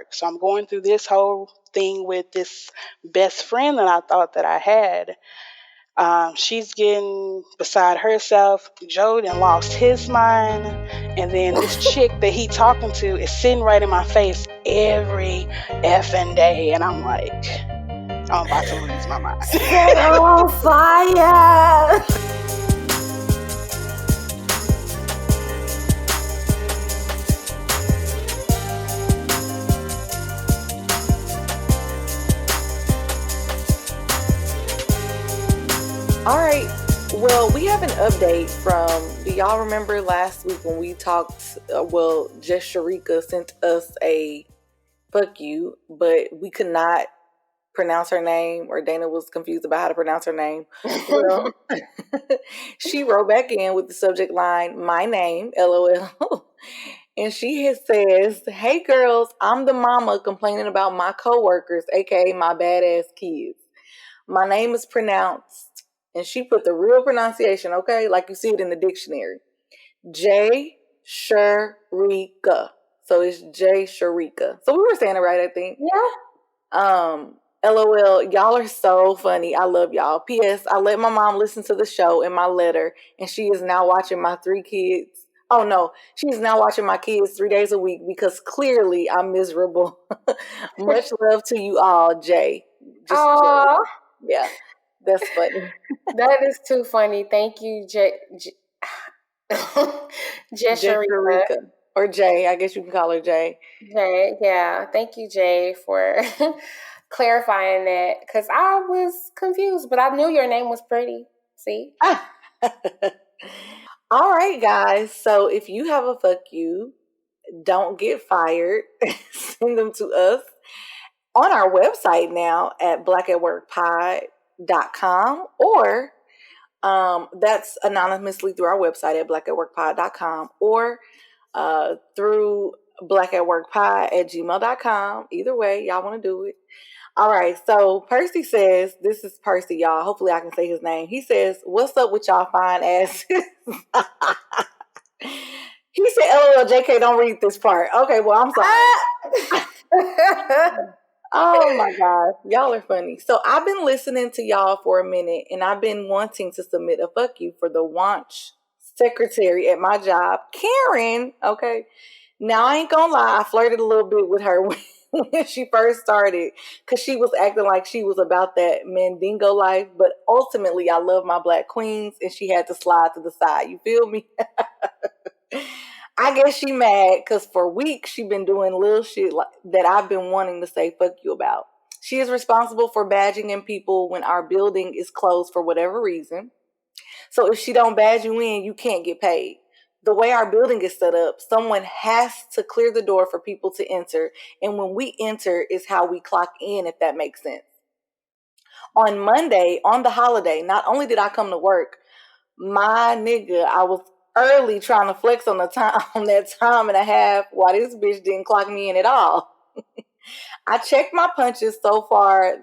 work. So I'm going through this whole thing with this best friend that I thought that I had. She's getting beside herself. Joe done lost his mind. And then this chick that he talking to is sitting right in my face every effing day. And I'm like, I'm about to lose my mind. Set on fire. All right. Well, we have an update from. Do y'all remember last week when we talked? Just Sharika sent us a fuck you, but we could not pronounce her name, or Dana was confused about how to pronounce her name. Well, she wrote back in with the subject line, "My name, LOL." And she says, "Hey girls, I'm the mama complaining about my coworkers, aka my badass kids. My name is pronounced," and she put the real pronunciation, okay, like you see it in the dictionary, J Sharika. So it's J Sharika. So we were saying it right, I think. Yeah. LOL, y'all are so funny. I love y'all. P.S. I let my mom listen to the show in my letter, and she is now watching my 3 kids. Oh no, she's now watching my kids 3 days a week because clearly I'm miserable. Much love to you all, Jay. Aww. Yeah, that's funny. That is too funny. Thank you, Sharika. Or Jay. I guess you can call her Jay. Jay, yeah. Thank you, Jay, for clarifying that, because I was confused, but I knew your name was pretty. See? All right, guys. So if you have a fuck you, don't get fired. Send them to us on our website now at blackatworkpod.com, or that's anonymously through our website at blackatworkpod.com, or through blackatworkpod@gmail.com. Either way, y'all want to do it. All right, so Percy says, this is Percy, y'all. Hopefully I can say his name. He says, "What's up with y'all fine asses?" He said, "LOL, JK, don't read this part." Okay, well, I'm sorry. Oh my God, y'all are funny. So I've been listening to y'all for a minute, and I've been wanting to submit a fuck you for the wanch secretary at my job, Karen. Okay, now I ain't gonna lie, I flirted a little bit with her when she first started, because she was acting like she was about that Mandingo life, but ultimately I love my black queens, and she had to slide to the side. You feel me? I guess she mad because for weeks she been doing little shit that I've been wanting to say fuck you about. She is responsible for badging in people when our building is closed for whatever reason. So if she don't badge you in, you can't get paid. The way our building is set up, someone has to clear the door for people to enter. And when we enter is how we clock in, if that makes sense. On Monday, on the holiday, not only did I come to work, my nigga, I was early trying to flex on that time and a half while this bitch didn't clock me in at all. I checked my punches so far,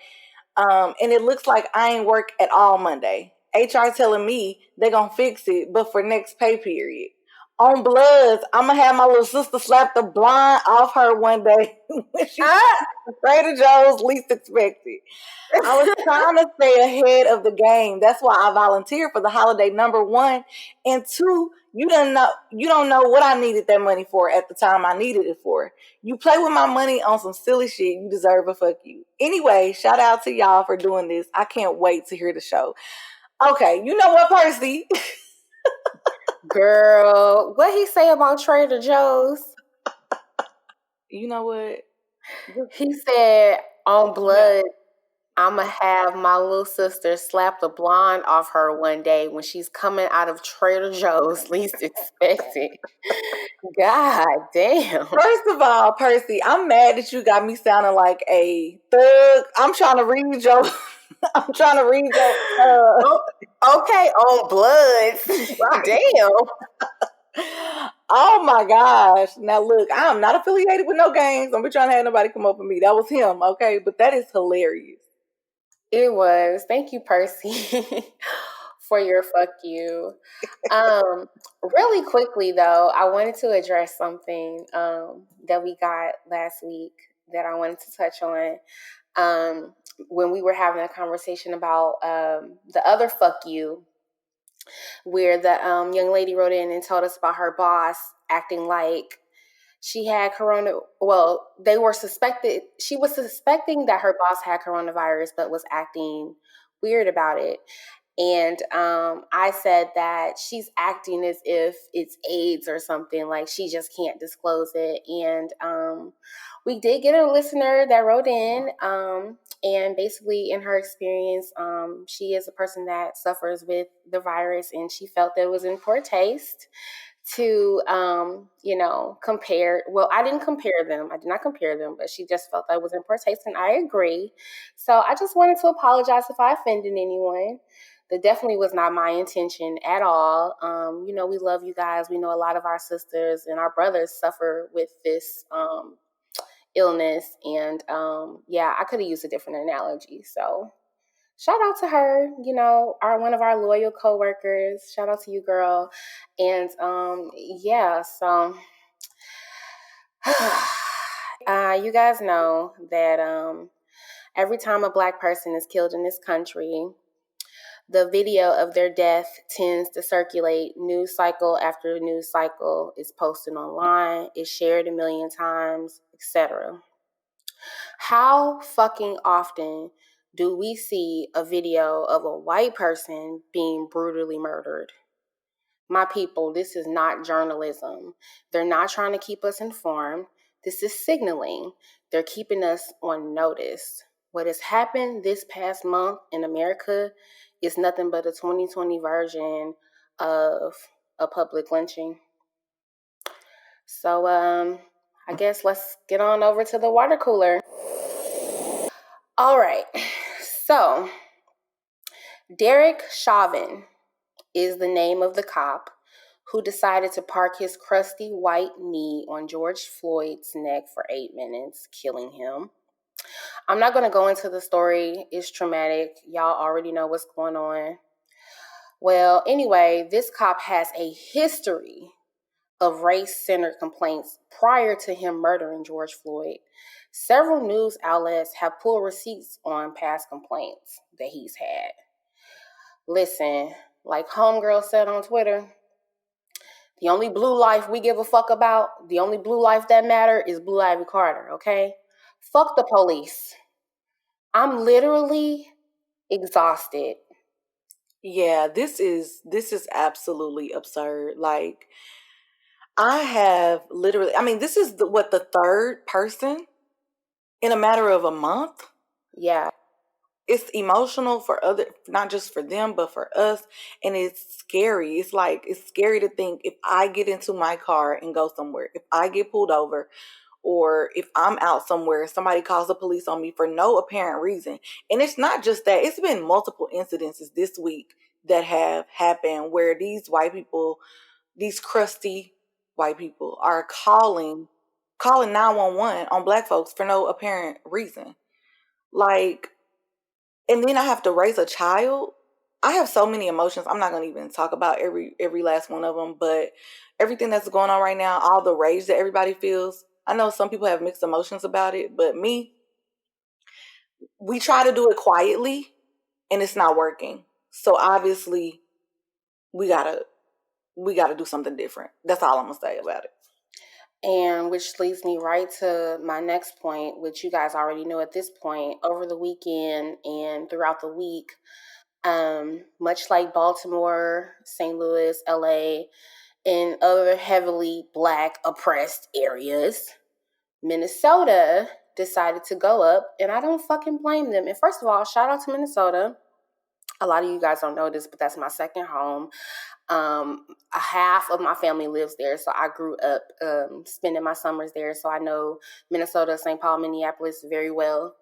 and it looks like I ain't work at all Monday. HR telling me they gonna fix it, but for next pay period. On Bloods, I'm gonna have my little sister slap the blind off her one day when she Trader Joe's least expected. I was trying to stay ahead of the game. That's why I volunteered for the holiday, number one. And two, you don't know what I needed that money for at the time I needed it for. You play with my money on some silly shit, you deserve a fuck you. Anyway, shout out to y'all for doing this. I can't wait to hear the show. Okay, you know what, Percy? Girl, what he say about Trader Joe's? You know what? He said, on Blood, I'm going to have my little sister slap the blonde off her one day when she's coming out of Trader Joe's, least expected. God damn. First of all, Percy, I'm mad that you got me sounding like a thug. I'm trying to read your... Okay, on Bloods. Right. Damn. Oh my gosh. Now look, I'm not affiliated with no gangs. Don't be trying to have nobody come up with me. That was him, okay? But that is hilarious. It was. Thank you, Percy, for your fuck you. Really quickly though, I wanted to address something that we got last week that I wanted to touch on. When we were having a conversation about the other fuck you, where the young lady wrote in and told us about her boss acting like she had corona. Well, she was suspecting that her boss had coronavirus, but was acting weird about it. And I said that she's acting as if it's AIDS or something, like she just can't disclose it. And we did get a listener that wrote in, and basically in her experience, she is a person that suffers with the virus, and she felt that it was in poor taste to compare. Well, I did not compare them, but she just felt that it was in poor taste, and I agree. So I just wanted to apologize if I offended anyone. That definitely was not my intention at all. We love you guys. We know a lot of our sisters and our brothers suffer with this illness, and I could have used a different analogy. So shout out to her, one of our loyal coworkers. Shout out to you, girl. And so you guys know that every time a Black person is killed in this country, the video of their death tends to circulate. News cycle after news cycle is posted online, is shared a million times, etc. How fucking often do we see a video of a white person being brutally murdered? My people, this is not journalism. They're not trying to keep us informed. This is signaling. They're keeping us on notice. What has happened this past month in America is nothing but a 2020 version of a public lynching. So, I guess let's get on over to the water cooler. All right. So, Derek Chauvin is the name of the cop who decided to park his crusty white knee on George Floyd's neck for 8 minutes, killing him. I'm not going to go into the story. It's traumatic. Y'all already know what's going on. Well, anyway, this cop has a history of race-centered complaints prior to him murdering George Floyd. Several news outlets have pulled receipts on past complaints that he's had. Listen, like Homegirl said on Twitter, the only blue life we give a fuck about, the only blue life that matter is Blue Ivy Carter, okay? Fuck the police. I'm literally exhausted. Yeah, this is absolutely absurd. Like, I have literally, this is the third person in a matter of a month. Yeah. It's emotional for not just for them, but for us. And it's scary. It's scary to think, if I get into my car and go somewhere, if I get pulled over, or if I'm out somewhere, somebody calls the police on me for no apparent reason. And it's not just that. It's been multiple incidences this week that have happened where these white people, these crusty white people, are calling 911 on Black folks for no apparent reason. Like, and then I have to raise a child. I have so many emotions. I'm not going to even talk about every last one of them, but everything that's going on right now, all the rage that everybody feels. I know some people have mixed emotions about it, but we try to do it quietly and it's not working. So obviously we gotta do something different. That's all I'm gonna say about it. And which leads me right to my next point, which you guys already know at this point. Over the weekend and throughout the week, much like Baltimore, St. Louis, LA, and other heavily Black oppressed areas, Minnesota decided to go up, and I don't fucking blame them. And first of all, shout out to Minnesota. A lot of you guys don't know this, but that's my second home. Half of my family lives there, so I grew up spending my summers there. So I know Minnesota, St. Paul, Minneapolis very well.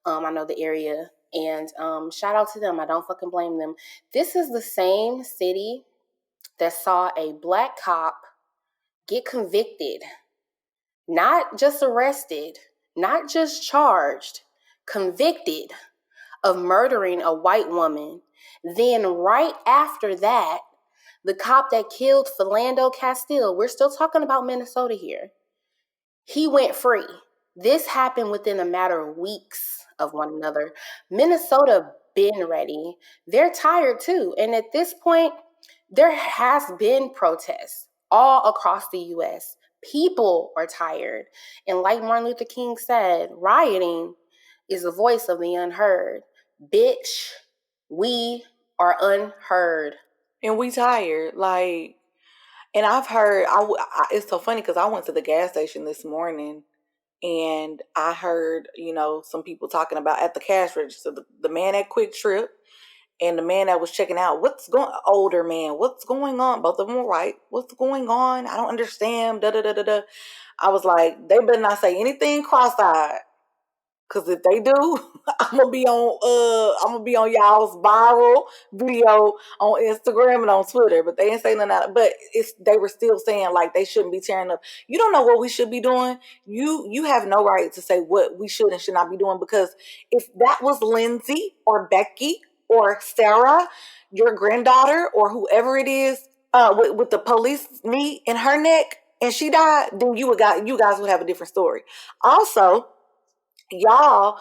I know the area, and shout out to them. I don't fucking blame them. This is the same city that saw a Black cop get convicted, not just arrested, not just charged, convicted of murdering a white woman. Then right after that, the cop that killed Philando Castile, we're still talking about Minnesota here, he went free. This happened within a matter of weeks of one another. Minnesota been ready. They're tired too. And at this point, there has been protests all across the U.S. People are tired. And like Martin Luther King said, rioting is the voice of the unheard. Bitch, we are unheard. And we tired. Like, and I've heard, it's so funny because I went to the gas station this morning and I heard, some people talking about at the cash register, the man at Quick Trip and the man that was checking out, older man, what's going on? Both of them were right. What's going on? I don't understand. Da da da da da. I was like, they better not say anything cross-eyed. Cause if they do, I'm gonna be on y'all's viral video on Instagram and on Twitter. But they ain't saying nothing. But they were still saying like they shouldn't be tearing up. You don't know what we should be doing. You have no right to say what we should and should not be doing, because if that was Lindsay or Becky or Sarah, your granddaughter or whoever it is, with the police knee in her neck and she died, then you guys would have a different story. Also, y'all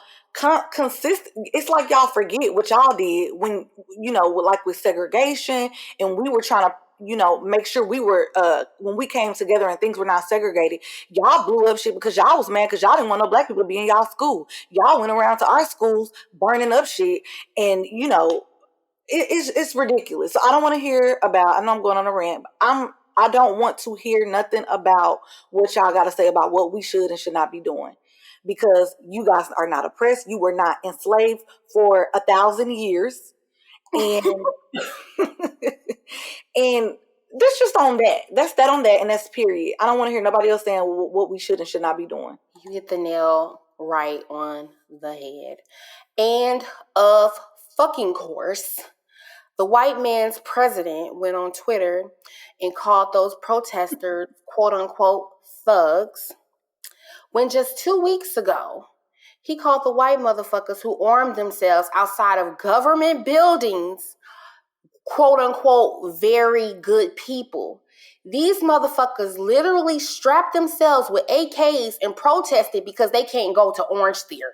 consist. It's like y'all forget what y'all did when, like with segregation, and we were trying to, make sure we were, when we came together and things were not segregated. Y'all blew up shit because y'all was mad because y'all didn't want no black people to be in y'all school. Y'all went around to our schools burning up shit, and it's ridiculous. So I don't want to hear about, I know I'm going on a rant, but I don't want to hear nothing about what y'all got to say about what we should and should not be doing. Because you guys are not oppressed. You were not enslaved for 1,000 years. And and that's just on that. That's that on that, and that's period. I don't want to hear nobody else saying what we should and should not be doing. You hit the nail right on the head. And of fucking course, the white man's president went on Twitter and called those protesters, quote unquote, thugs, when just 2 weeks ago, he called the white motherfuckers who armed themselves outside of government buildings, quote unquote, very good people. These motherfuckers literally strapped themselves with AKs and protested because they can't go to Orange Theory.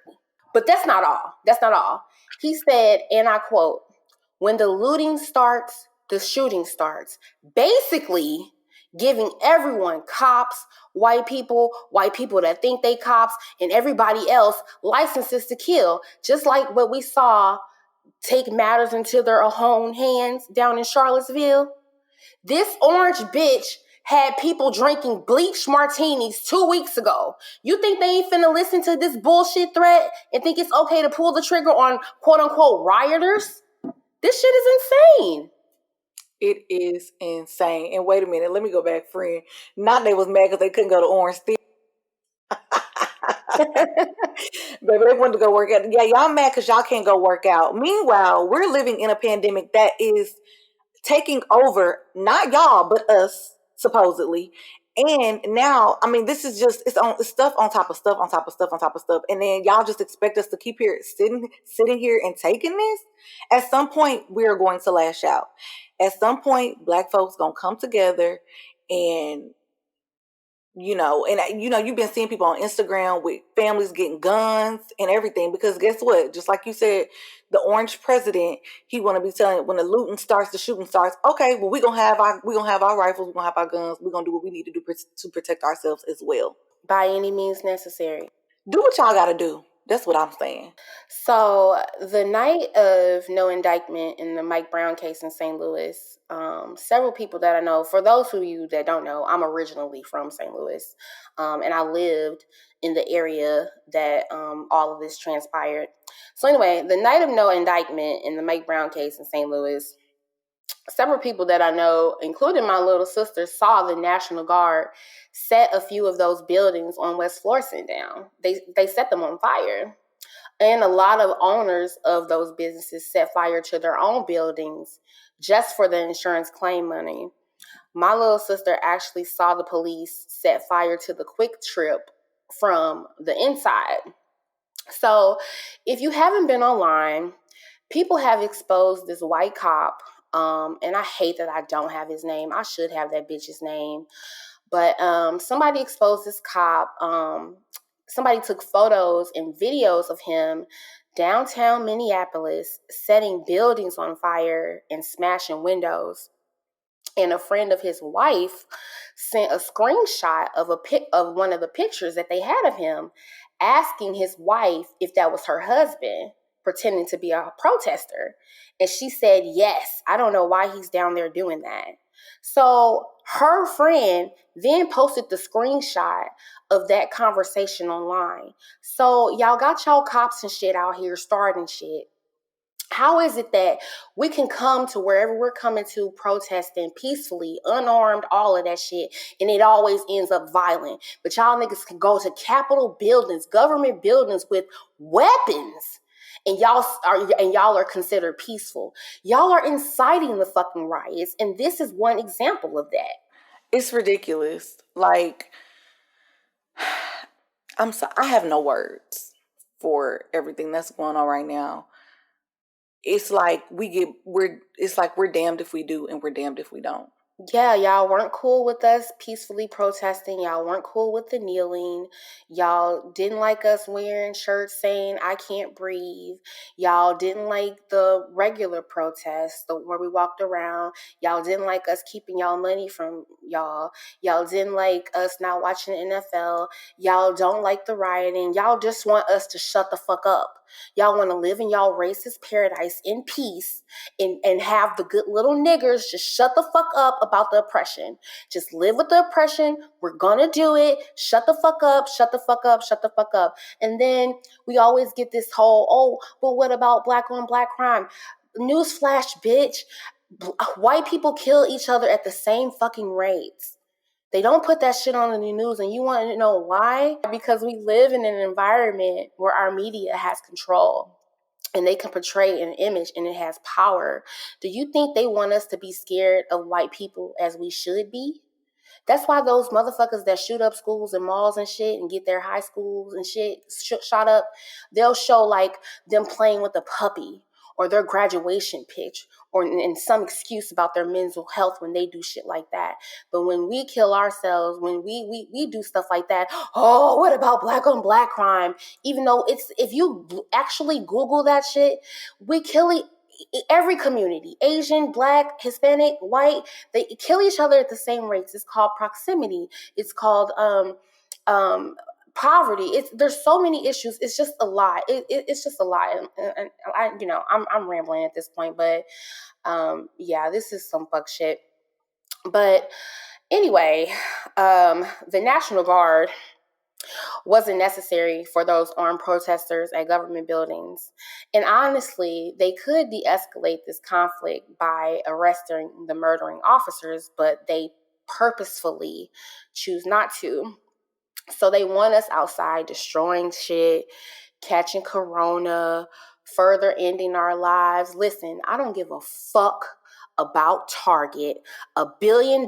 But that's not all. That's not all. He said, and I quote, "When the looting starts, the shooting starts." Basically, giving everyone, cops, white people that think they cops, and everybody else licenses to kill, just like what we saw take matters into their own hands down in Charlottesville. This orange bitch had people drinking bleach martinis 2 weeks ago. You think they ain't finna listen to this bullshit threat and think it's okay to pull the trigger on quote unquote rioters? This shit is insane. It is insane. And wait a minute, let me go back, friend. Not they was mad because they couldn't go to Orange Theory. Baby, they wanted to go work out. Yeah, y'all mad because y'all can't go work out. Meanwhile, we're living in a pandemic that is taking over, not y'all, but us, supposedly. And now, I mean, this is just, it's stuff on top of stuff on top of stuff on top of stuff. And then y'all just expect us to keep here sitting here and taking this? At some point, we're going to lash out. At some point, Black folks going to come together and, you've been seeing people on Instagram with families getting guns and everything, because guess what? Just like you said, the orange president, he want to be telling, when the looting starts, the shooting starts. Okay, well, we're going to have our rifles, we're going to have our guns, we're going to do what we need to do to protect ourselves as well. By any means necessary. Do what y'all got to do. That's what I'm saying. So the night of no indictment in the Mike Brown case in St. Louis, several people that I know, for those of you that don't know, I'm originally from St. Louis, and I lived in the area that all of this transpired. So anyway, the night of no indictment in the Mike Brown case in St. Louis, several people that I know, including my little sister, saw the National Guard set a few of those buildings on West Florissant down. They set them on fire. And a lot of owners of those businesses set fire to their own buildings just for the insurance claim money. My little sister actually saw the police set fire to the Quick Trip from the inside. So if you haven't been online, people have exposed this white cop, and I hate that I don't have his name. I should have that bitch's name. But somebody exposed this cop somebody took photos and videos of him downtown Minneapolis setting buildings on fire and smashing windows. And a friend of his wife sent a screenshot of of one of the pictures that they had of him, asking his wife if that was her husband, pretending to be a protester. And she said, yes, I don't know why he's down there doing that. So her friend then posted the screenshot of that conversation online. So y'all got y'all cops and shit out here starting shit. How is it that we can come to wherever we're coming to protesting peacefully, unarmed, all of that shit, and it always ends up violent? But y'all niggas can go to Capitol buildings, government buildings with weapons, and y'all are considered peaceful. Y'all are inciting the fucking riots, and this is one example of that. It's ridiculous. Like, I'm sorry, I have no words for everything that's going on right now. It's like we're damned if we do and we're damned if we don't. Yeah, y'all weren't cool with us peacefully protesting. Y'all weren't cool with the kneeling. Y'all didn't like us wearing shirts saying, I can't breathe. Y'all didn't like the regular protests where we walked around. Y'all didn't like us keeping y'all money from y'all. Y'all didn't like us not watching the NFL. Y'all don't like the rioting. Y'all just want us to shut the fuck up. Y'all want to live in y'all racist paradise in peace and have the good little niggers just shut the fuck up about the oppression. Just live with the oppression. We're gonna do it. Shut the fuck up, shut the fuck up, shut the fuck up. And then we always get this whole, oh, but what about black on black crime? Newsflash, bitch. White people kill each other at the same fucking rates. They don't put that shit on the news, and you want to know why? Because we live in an environment where our media has control and they can portray an image and it has power. Do you think they want us to be scared of white people as we should be? That's why those motherfuckers that shoot up schools and malls and shit and get their high schools and shit shot up, they'll show like them playing with a puppy or their graduation pitch or in some excuse about their mental health when they do shit like that. But when we kill ourselves, when we do stuff like that, oh, what about black on black crime? Even though if you actually Google that shit, we kill every community, Asian, black, Hispanic, white, they kill each other at the same rates. It's called proximity. It's called poverty. There's so many issues. It's just a lot. It's just a lot. And I'm rambling at this point, but yeah, this is some fuck shit. But anyway, the National Guard wasn't necessary for those armed protesters at government buildings. And honestly, they could de-escalate this conflict by arresting the murdering officers, but they purposefully choose not to. So they want us outside destroying shit, catching corona, further ending our lives. Listen, I don't give a fuck about Target, $1 billion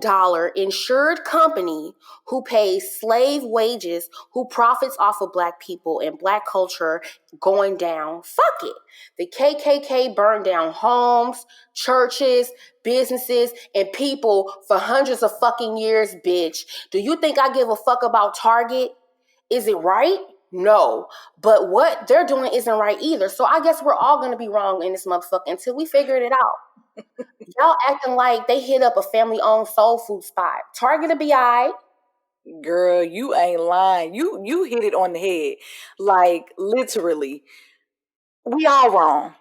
insured company who pays slave wages, who profits off of black people and black culture going down. Fuck it. The KKK burned down homes, churches, businesses, and people for hundreds of fucking years, bitch. Do you think I give a fuck about Target? Is it right? No. But what they're doing isn't right either. So I guess we're all going to be wrong in this motherfucker until we figure it out. Y'all acting like they hit up a family-owned soul food spot. Target to be all right. Girl, you ain't lying. You hit it on the head. Like, literally, we all wrong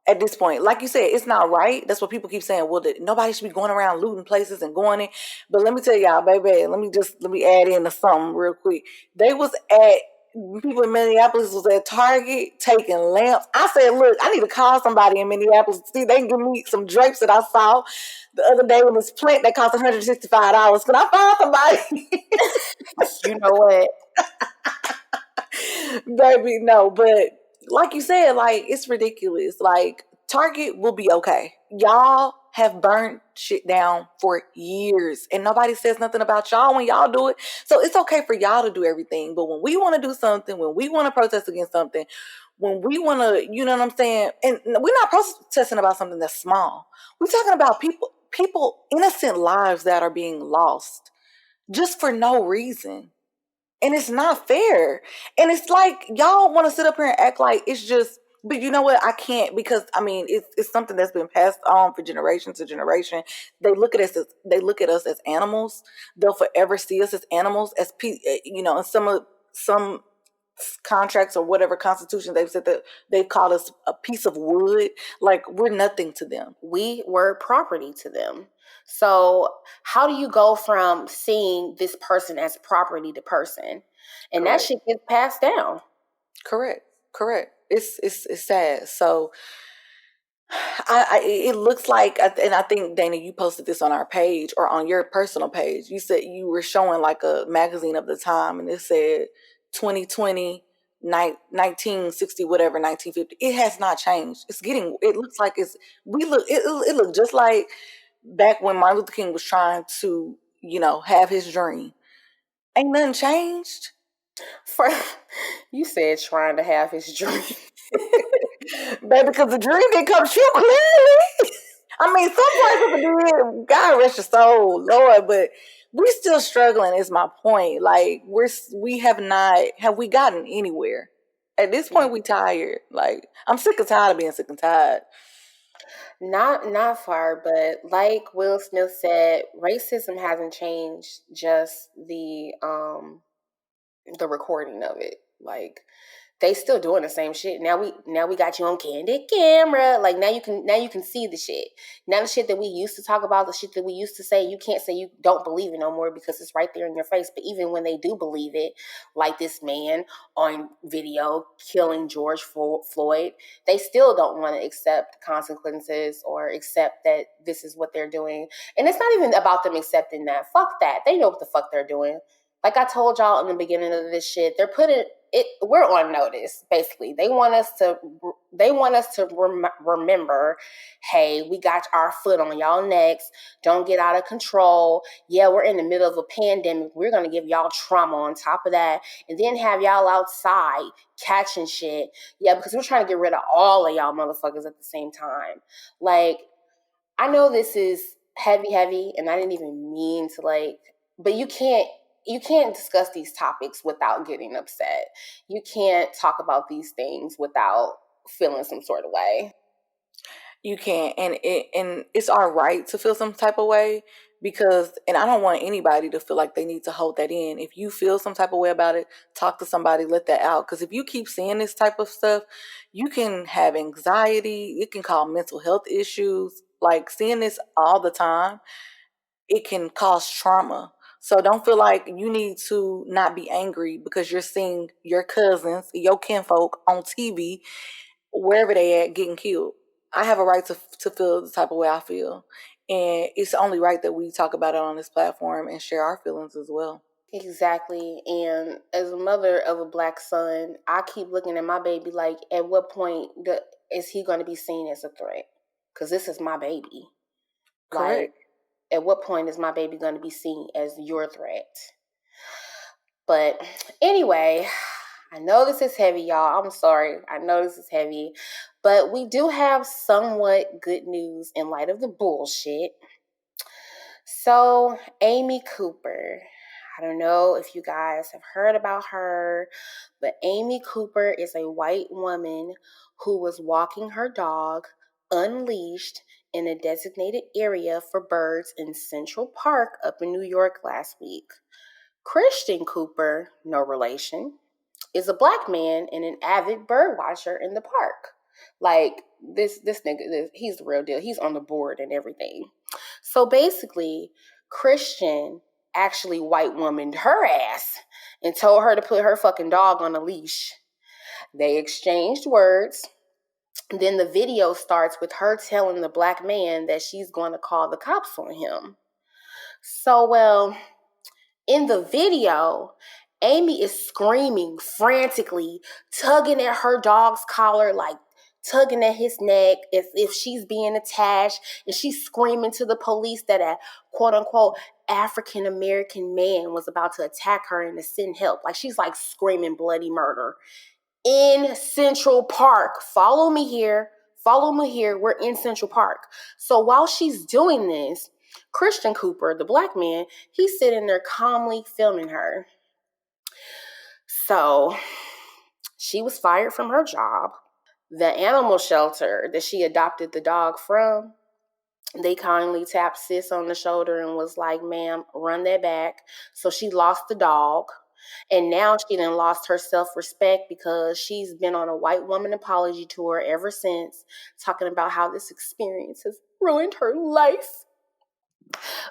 at this point. Like you said, it's not right. That's what people keep saying. Well, nobody should be going around looting places and going in. But let me tell y'all, baby, let me add in to something real quick. People in Minneapolis was at Target taking lamps. I said, look, I need to call somebody in Minneapolis to see if they can give me some drapes that I saw the other day in this plant that cost $165. Can I find somebody? You know what? Baby, no, but like you said, like, it's ridiculous. Like, Target will be okay. Y'all have burned shit down for years and nobody says nothing about y'all when y'all do it. So it's okay for y'all to do everything. But when we want to do something, when we want to protest against something, when we want to, you know what I'm saying? And we're not protesting about something that's small. We're talking about people, innocent lives that are being lost just for no reason. And it's not fair. And it's like, y'all want to sit up here and act like it's just, but you know what? I can't, because I mean, it's something that's been passed on for generation to generation. They look at us as animals. They'll forever see us as animals, as you know, and some contracts or whatever constitution they've said that they've called us a piece of wood. Like, we're nothing to them. We were property to them. So how do you go from seeing this person as property to person? And Correct. that shit gets passed down. Correct. It's sad. So it looks like, and I think, Dana, you posted this on our page or on your personal page. You said you were showing like a magazine of the time, and it said 2020, 1960, whatever, 1950. It has not changed. It looks like it looked just like back when Martin Luther King was trying to, you know, have his dream. Ain't nothing changed. You said trying to have his dream. Baby, because the dream didn't come true, clearly. I mean, some parts of it, God rest your soul, Lord, but we're still struggling, is my point. Like, have we gotten anywhere? At this point, we tired. Like, I'm sick and tired of being sick and tired. Not far, but like Will Smith said, racism hasn't changed, just the recording of it. Like, they still doing the same shit. Now we got you on candid camera. Like, now you can see the shit. Now the shit that we used to talk about, the shit that we used to say, you can't say you don't believe it no more because it's right there in your face. But even when they do believe it, like this man on video killing George Floyd, they still don't want to accept consequences or accept that this is what they're doing. And it's not even about them accepting that. Fuck that. They know what the fuck they're doing. Like I told y'all in the beginning of this shit, they're putting it. We're on notice. Basically, they want us to remember. Hey, we got our foot on y'all necks. Don't get out of control. Yeah, we're in the middle of a pandemic. We're gonna give y'all trauma on top of that, and then have y'all outside catching shit. Yeah, because we're trying to get rid of all of y'all motherfuckers at the same time. Like, I know this is heavy, and I didn't even mean to but you can't discuss these topics without getting upset. You can't talk about these things without feeling some sort of way. You can't, and it's our right to feel some type of way, because, and I don't want anybody to feel like they need to hold that in. If you feel some type of way about it, talk to somebody, let that out. Because if you keep seeing this type of stuff, you can have anxiety. It can cause mental health issues. Like, seeing this all the time, it can cause trauma. So don't feel like you need to not be angry because you're seeing your cousins, your kinfolk on TV, wherever they at, getting killed. I have a right to feel the type of way I feel. And it's only right that we talk about it on this platform and share our feelings as well. Exactly. And as a mother of a Black son, I keep looking at my baby like, at what point is he going to be seen as a threat? Because this is my baby. Correct. Like, at what point is my baby going to be seen as your threat? But anyway, I know this is heavy, y'all. I'm sorry. I know this is heavy. But we do have somewhat good news in light of the bullshit. So, Amy Cooper. I don't know if you guys have heard about her, but Amy Cooper is a white woman who was walking her dog unleashed in a designated area for birds in Central Park up in New York last week. Christian Cooper, no relation, is a Black man and an avid bird watcher in the park. Like, this nigga, he's the real deal. He's on the board and everything. So basically, Christian actually white womaned her ass and told her to put her fucking dog on a leash. They exchanged words. Then the video starts with her telling the Black man that she's going to call the cops on him. So, well, in the video, Amy is screaming frantically, tugging at her dog's collar, like tugging at his neck as if she's being attached. And she's screaming to the police that a quote-unquote African-American man was about to attack her and to send help. Like, she's like screaming bloody murder in Central Park. Follow me here. We're in Central Park. So while she's doing this, Christian Cooper, the Black man, he's sitting there calmly filming her. So she was fired from her job. The animal shelter that she adopted the dog from, they kindly tapped sis on the shoulder and was like, ma'am, run that back. So she lost the dog. And now she done lost her self-respect because she's been on a white woman apology tour ever since, talking about how this experience has ruined her life.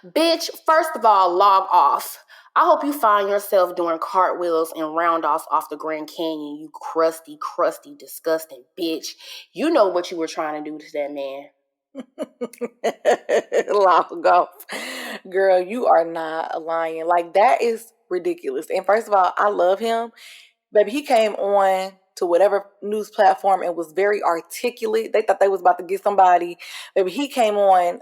Bitch, first of all, log off. I hope you find yourself doing cartwheels and round-offs off the Grand Canyon, you crusty, disgusting bitch. You know what you were trying to do to that man. Log off. Girl, you are not lying. Like, that is ridiculous. And first of all, I love him. Baby, he came on to whatever news platform and was very articulate. They thought they was about to get somebody. Baby, he came on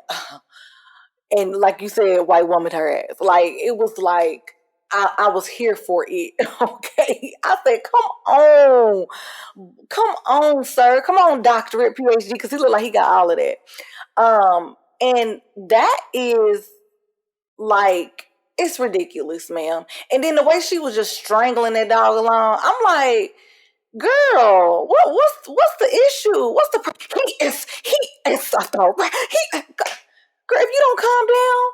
and, like you said, white woman her ass. Like, it was like, I was here for it. Okay. I said, come on, sir. Come on, doctorate, PhD, because he looked like he got all of that. And that is like, it's ridiculous, ma'am. And then the way she was just strangling that dog along, I'm like, girl, what's the issue? What's the girl, if you don't calm down.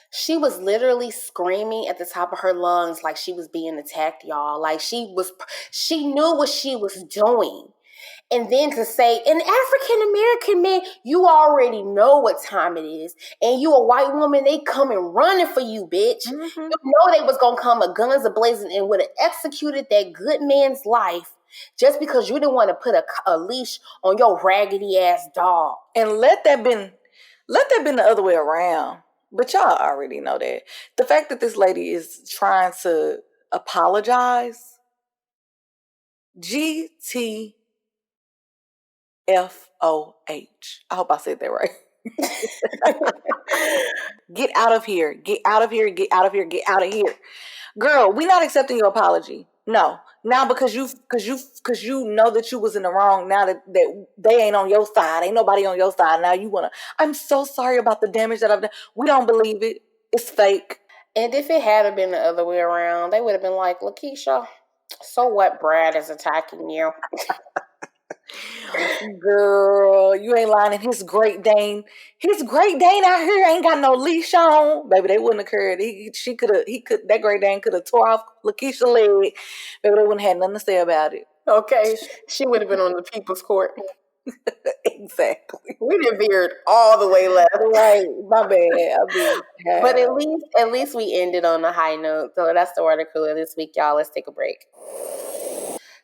She was literally screaming at the top of her lungs like she was being attacked, y'all. Like she knew what she was doing. And then to say, an African-American man, you already know what time it is. And you a white woman, they coming running for you, bitch. Mm-hmm. You know they was going to come with guns a-blazing and would have executed that good man's life just because you didn't want to put a leash on your raggedy-ass dog. And let that been the other way around. But y'all already know that. The fact that this lady is trying to apologize, GTFOH. I hope I said that right. Get out of here. Get out of here. Get out of here. Get out of here. Girl, we not accepting your apology. No. Now because you know that you was in the wrong, now that they ain't on your side, ain't nobody on your side. Now you wanna, I'm so sorry about the damage that I've done. We don't believe it. It's fake. And if it had been the other way around, they would have been like, Lakeisha, so what Brad is attacking you? Girl, you ain't lying. And his Great Dane out here ain't got no leash on. Baby, they wouldn't have cared. That Great Dane could have tore off Lakeisha's leg. Baby, they wouldn't have had nothing to say about it. Okay, she would have been on the people's court. Exactly. We done veered all the way left. Right, my bad. But at least we ended on a high note. So that's the water cooler this week, y'all. Let's take a break.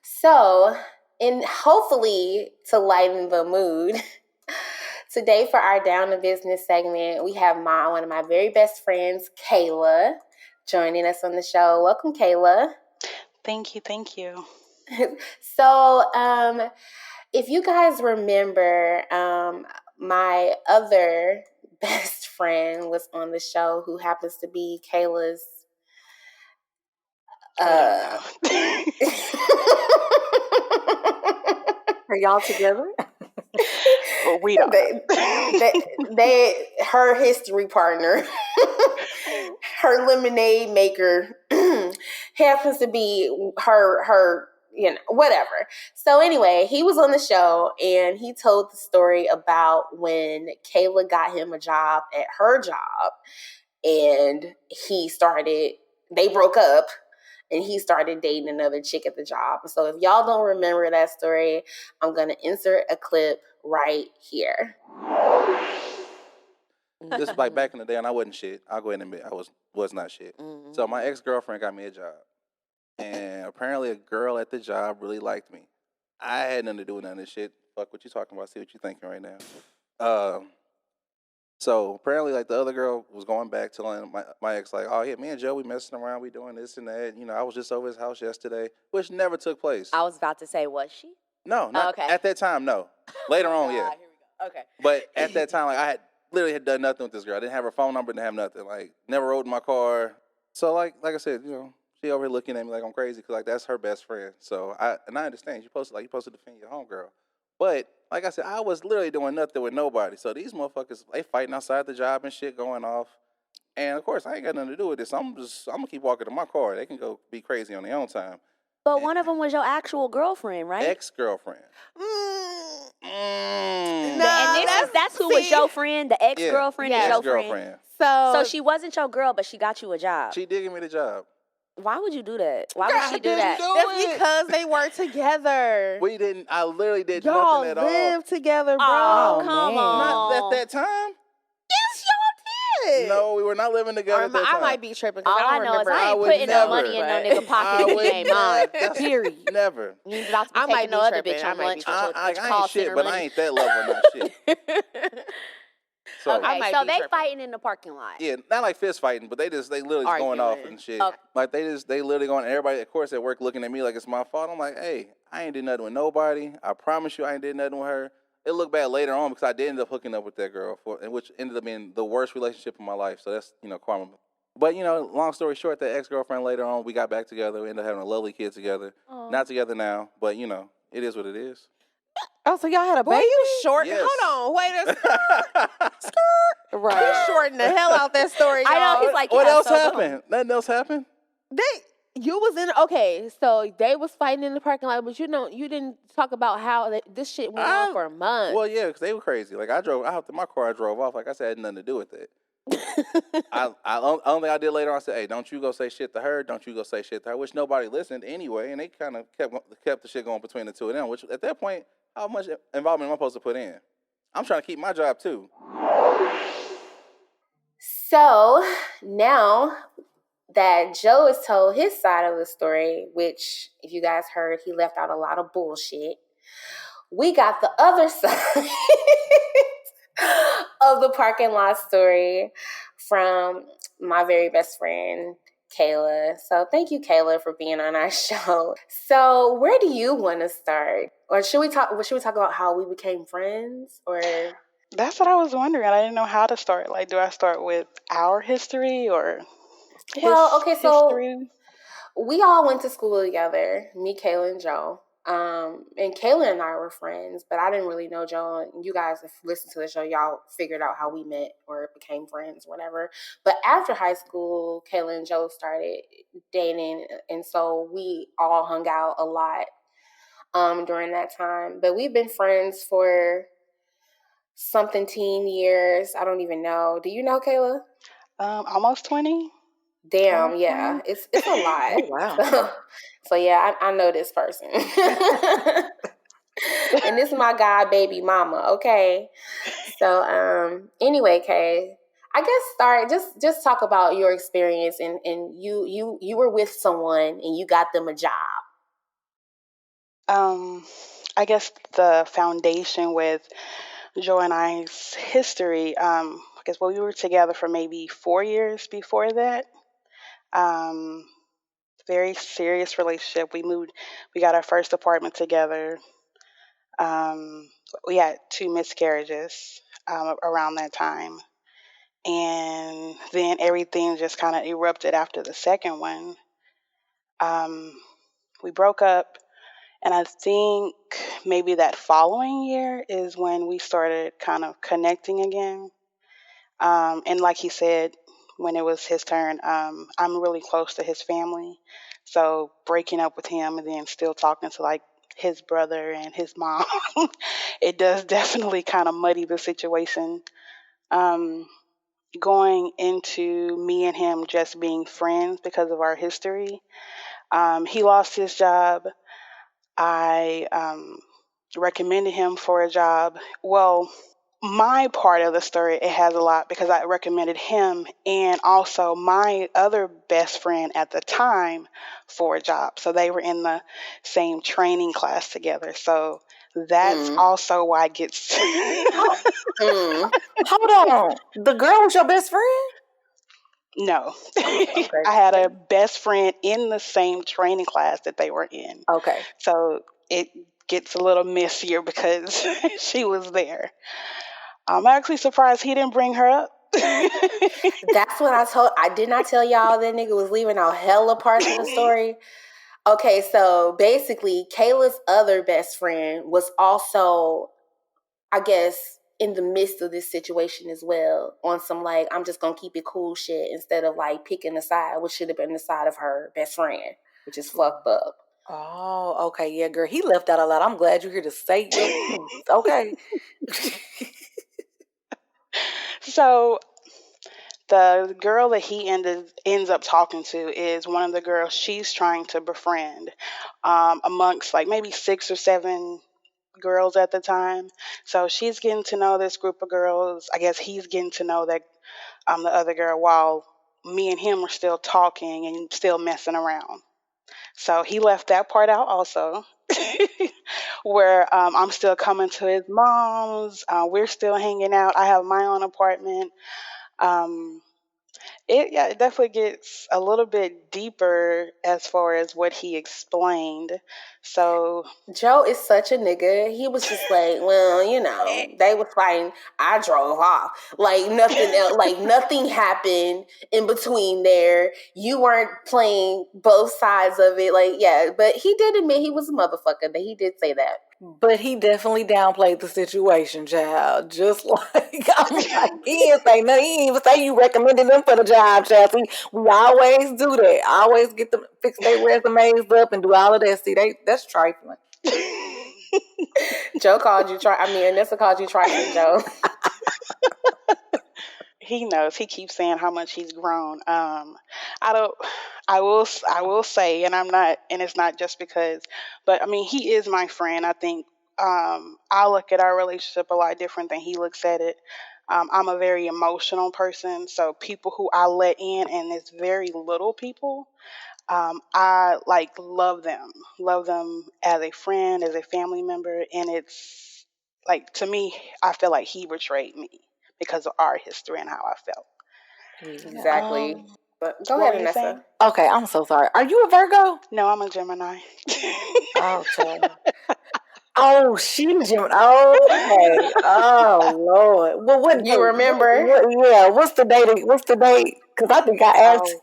So, and hopefully to lighten the mood, today for our Down to Business segment, we have one of my very best friends, Kayla, joining us on the show. Welcome, Kayla. Thank you. So, if you guys remember, my other best friend was on the show who happens to be Kayla's Are y'all together? Well, we don't. They her history partner, her lemonade maker, happens to be her, you know, whatever. So anyway, he was on the show and he told the story about when Kayla got him a job at her job, and they broke up. And he started dating another chick at the job. So if y'all don't remember that story, I'm going to insert a clip right here. This is like back in the day, and I wasn't shit. I'll go ahead and admit I was not shit. Mm-hmm. So my ex-girlfriend got me a job. And apparently a girl at the job really liked me. I had nothing to do with none of this shit. Fuck what you talking about. See what you thinking right now. So apparently, like, the other girl was going back telling my ex, like, oh, yeah, me and Joe, we messing around, we doing this and that. You know, I was just over his house yesterday, which never took place. I was about to say, was she? No, not at that time, no. Later on, yeah. Here we go. Okay. But at that time, like, I had done nothing with this girl. I didn't have her phone number, didn't have nothing. Like, never rode in my car. So, like I said, you know, she over here looking at me like I'm crazy because, like, that's her best friend. So, I understand. You're supposed to defend your homegirl. But, like I said, I was literally doing nothing with nobody. So these motherfuckers, they fighting outside the job and shit going off. And of course, I ain't got nothing to do with this. I'm gonna keep walking to my car. They can go be crazy on their own time. But one of them was your actual girlfriend, right? Ex-girlfriend. And that's who was your friend. The ex-girlfriend is your friend. Ex-girlfriend. So she wasn't your girl, but she got you a job. She did give me the job. Why would you do that? Why would she do that? That's because they worked together. We didn't. I literally did Y'all nothing at all. lived together, bro. Oh, come on. Not at that time. Yes, y'all did. No, we were not living together. Or at that I time. might be tripping. All I I don't know is remember. I ain't would putting no never. money in no But- nigga pocket if it ain't mine. Period. Never. You ain't about to be I might taking no be other tripping. bitch I on might lunch be with your I call ain't shit, center but I money. ain't that level. Not shit. So Okay, might so be they tripping. fighting in the parking lot. yeah, not like fist fighting, but they literally just going off Arguing. and shit. Okay. Like they literally going. Everybody, of course, at work looking at me like it's my fault. I'm like, hey, I ain't did nothing with nobody. I promise you, I ain't did nothing with her. It looked bad later on because I did end up hooking up with that girl, which ended up being the worst relationship of my life. So that's karma. But long story short, that ex-girlfriend later on, we got back together. We ended up having a lovely kid together. Aw. Not together now, but it is what it is. Oh, so y'all had a Boy, baby? you short. Yes. Hold on. Wait a Right. You shorting the hell out that story, y'all. I know, he's like, what yeah, else so happened? Nothing else happened? You was in so they was fighting in the parking lot, but you didn't talk about how this shit went on for months. Well, yeah, because they were crazy. Like I hopped in my car, I drove off. Like I said, I had nothing to do with it. Only thing I did later on, I said, hey, don't you go say shit to her. Don't you go say shit to her, which nobody listened anyway. And they kind of kept the shit going between the two of them, which at that point, how much involvement am I supposed to put in? I'm trying to keep my job too. So now that Joe has told his side of the story, which if you guys heard, he left out a lot of bullshit. We got the other side of the parking lot story from my very best friend, Kayla. So thank you, Kayla, for being on our show. So where do you want to start? Or should we talk about how we became friends? Or That's what I was wondering. I didn't know how to start. Like, do I start with our history or history? We all went to school together, me, Kayla, and Joe. And Kayla and I were friends, but I didn't really know Joe. And you guys, if you listen to the show, y'all figured out how we met or became friends, whatever. But after high school, Kayla and Joe started dating, and so we all hung out a lot during that time. But we've been friends for something teen years. I don't even know. Do you know, Kayla? Almost 20. Damn, yeah. It's a lot. Oh, wow. So yeah, I know this person. And this is my god baby mama, okay? So anyway, Kay, I guess just talk about your experience and you were with someone and you got them a job. I guess the foundation with Joe and I's history, I guess we were together for maybe 4 years before that. Very serious relationship. We got our first apartment together. We had 2 miscarriages around that time. And then everything just kind of erupted after the second one. We broke up, and I think maybe that following year is when we started kind of connecting again. And like he said, when it was his turn, I'm really close to his family. So breaking up with him and then still talking to like his brother and his mom, it does definitely kind of muddy the situation. Going into me and him just being friends because of our history. He lost his job. I recommended him for a job. Well, my part of the story, it has a lot because I recommended him and also my other best friend at the time for a job. So they were in the same training class together. So that's also why it gets. Hold on. The girl was your best friend? No. Okay. I had a best friend in the same training class that they were in. Okay. So it gets a little messier because she was there. I'm actually surprised he didn't bring her up. That's what I did not tell y'all that nigga was leaving out hella parts of the story. Okay, so basically Kayla's other best friend was also, I guess, in the midst of this situation as well, on some like, I'm just gonna keep it cool shit, instead of like picking a side, which should have been the side of her best friend, which is fucked up. Oh, okay. Yeah, girl. He left out a lot. I'm glad you're here to say okay. So the girl that he ends up talking to is one of the girls she's trying to befriend, amongst like maybe 6 or 7 girls at the time. So she's getting to know this group of girls. I guess he's getting to know that the other girl, while me and him are still talking and still messing around. So he left that part out also. Where I'm still coming to his mom's. We're still hanging out. I have my own apartment. Um, it definitely gets a little bit deeper as far as what he explained. So Joe is such a nigga. He was just like, well, you know, they was fighting. I drove off. Like nothing else, like nothing happened in between there. You weren't playing both sides of it. Like, yeah, but he did admit he was a motherfucker. That he did say that. But he definitely downplayed the situation, child. Just like, I'm like, he didn't say nothing. He didn't even say you recommended them for the job, child. See, we always do that. Always get them, fix their resumes up and do all of that. See, that's trifling. Joe called you Anissa called you trifling, Joe. He knows. He keeps saying how much he's grown. I will say, and I'm not, and it's not just because, but I mean, he is my friend. I think I look at our relationship a lot different than he looks at it. I'm a very emotional person, so people who I let in, and it's very little people, I like love them as a friend, as a family member, and it's like, to me, I feel like he betrayed me because of our history and how I felt. Exactly. But go ahead, Vanessa. Okay, I'm so sorry. Are you a Virgo? No, I'm a Gemini. Okay. Oh, she's Gemini. Okay. Oh, Lord. Well, what you remember? What's the date? Because I think I asked.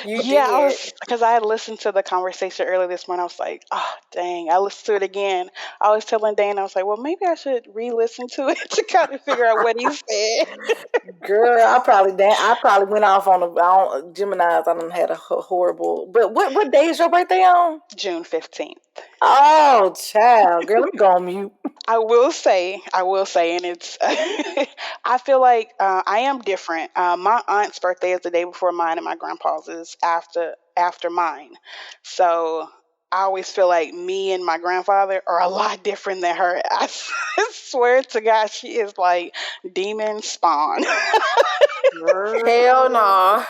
Because I had listened to the conversation earlier this morning. I was like, oh, dang, I listened to it again. I was telling Dane, I was like, well, maybe I should re-listen to it to kind of figure out what he said. Girl, I probably went off on Geminis. I done had a horrible. But what day is your birthday on? June 15th. Oh, child, girl, let me go on mute. I will say, and it's, I feel like I am different. My aunt's birthday is the day before mine, and my grandpa's is after mine. So I always feel like me and my grandfather are a lot different than her. I swear to God, she is like demon spawn. Hell no.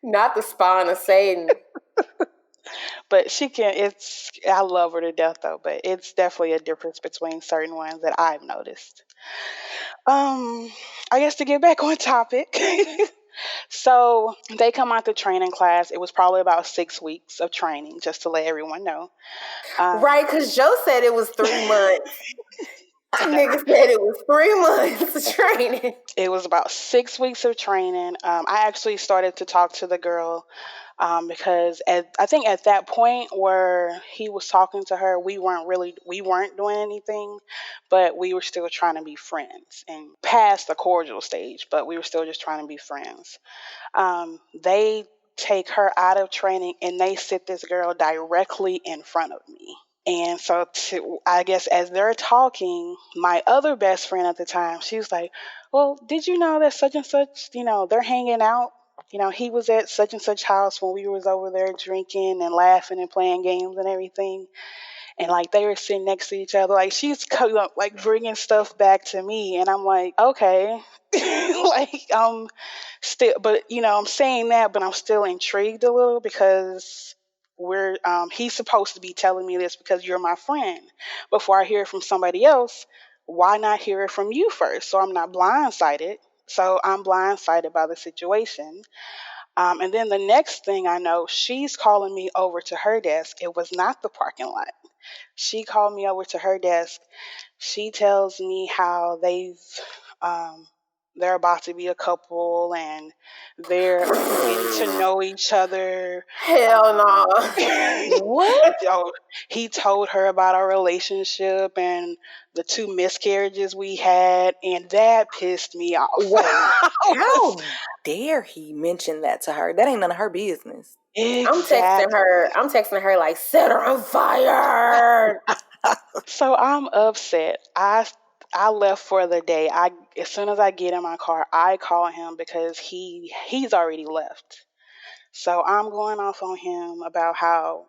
Not the spawn of Satan. But I love her to death though, but it's definitely a difference between certain ones that I've noticed. I guess to get back on topic. So they come out the training class. It was probably about 6 weeks of training, just to let everyone know. Right, because Joe said it was 3 months. Nigga said it was 3 months of training. It was about 6 weeks of training. I actually started to talk to the girl because I think at that point where he was talking to her, we weren't doing anything, but we were still trying to be friends and past the cordial stage, but we were still just trying to be friends. They take her out of training and they sit this girl directly in front of me. And so I guess as they're talking, my other best friend at the time, she was like, well, did you know that such and such, they're hanging out? He was at such and such house when we was over there drinking and laughing and playing games and everything. And like they were sitting next to each other. Like she's like bringing stuff back to me. And I'm like, okay. Like still, but I'm saying that, but I'm still intrigued a little because he's supposed to be telling me this because you're my friend. Before I hear it from somebody else, why not hear it from you first? So I'm not blindsided. So I'm blindsided by the situation. And then the next thing I know, she's calling me over to her desk. It was not the parking lot. She called me over to her desk. She tells me how they've they're about to be a couple and they're getting to know each other. Hell no. What? He told her about our relationship and the 2 miscarriages we had, and that pissed me off. How dare he mention that to her? That ain't none of her business. Exactly. I'm texting her like, set her on fire. So I'm upset. I left for the day. As soon as I get in my car, I call him because he's already left. So I'm going off on him about how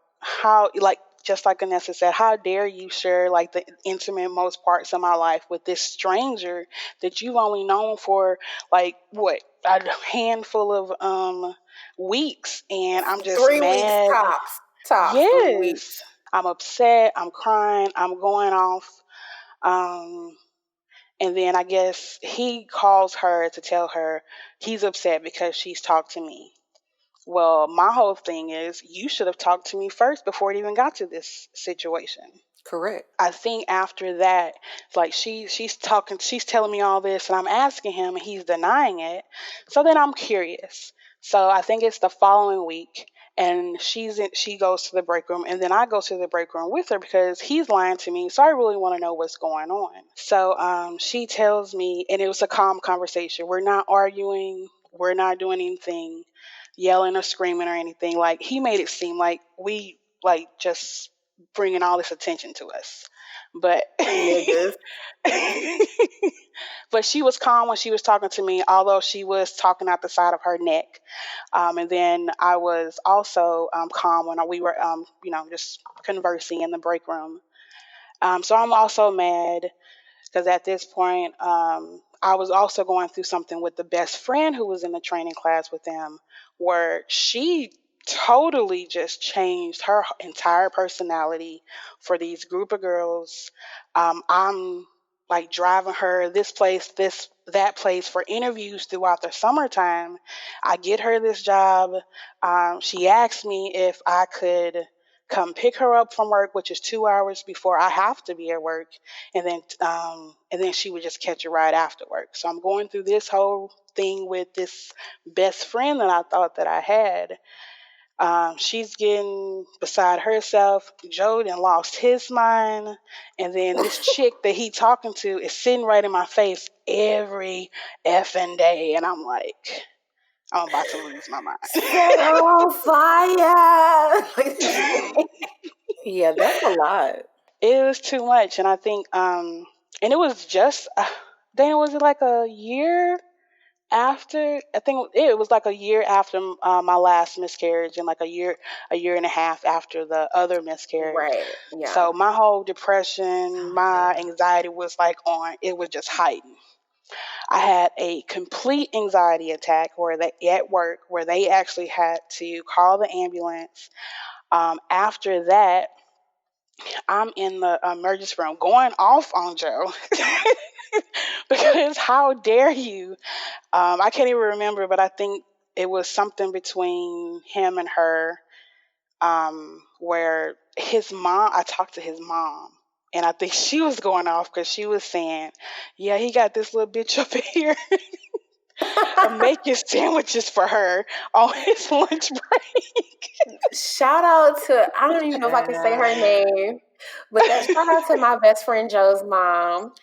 like just like Anessa said, how dare you share like the intimate most parts of my life with this stranger that you've only known for like what, a handful of weeks, and I'm just 3 mad. weeks tops. 3 weeks. Yes. I'm upset, I'm crying, I'm going off. Um and then I guess he calls her to tell her he's upset because she's talked to me. Well, my whole thing is you should have talked to me first before it even got to this situation. Correct. I think after that, like she's telling me all this, and I'm asking him, and he's denying it. So then I'm curious. So I think it's the following week, and she goes to the break room, and then I go to the break room with her because he's lying to me. So I really want to know what's going on. So she tells me, and it was a calm conversation. We're not arguing. We're not doing anything, yelling or screaming or anything. Like he made it seem like we like just bringing all this attention to us. But but she was calm when she was talking to me, although she was talking out the side of her neck. And then I was also calm when we were, just conversing in the break room. So I'm also mad because at this point, I was also going through something with the best friend who was in the training class with them, where she totally just changed her entire personality for these group of girls. I'm like driving her this place, that place for interviews throughout the summertime. I get her this job. She asked me if I could come pick her up from work, which is 2 hours before I have to be at work, and then she would just catch a ride after work. So I'm going through this whole thing with this best friend that I thought that I had. She's getting beside herself. Joe done lost his mind, and then this chick that he talking to is sitting right in my face every effing day, and I'm like, I'm about to lose my mind. Set her on fire. Yeah, that's a lot. It was too much, and I think, and it was just, then was it like a year after? I think it was like a year after my last miscarriage, and like a year and a half after the other miscarriage. Right. Yeah. So my whole depression, my anxiety was like it was just heightened. I had a complete anxiety attack where at work where they actually had to call the ambulance. After that, I'm in the emergency room going off on Joe because how dare you? I can't even remember, but I think it was something between him and her, where his mom, I talked to his mom, and I think she was going off because she was saying, yeah, he got this little bitch up here making sandwiches for her on his lunch break. Shout out to, I don't even know if I can say her name, but shout out to my best friend Joe's mom.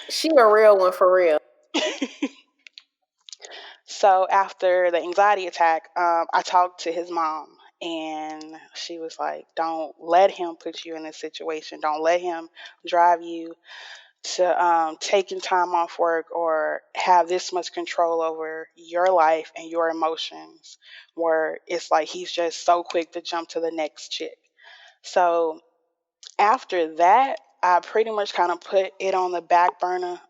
She a real one for real. So after the anxiety attack, I talked to his mom, and she was like, don't let him put you in this situation. Don't let him drive you to taking time off work or have this much control over your life and your emotions, where it's like he's just so quick to jump to the next chick. So after that, I pretty much kind of put it on the back burner.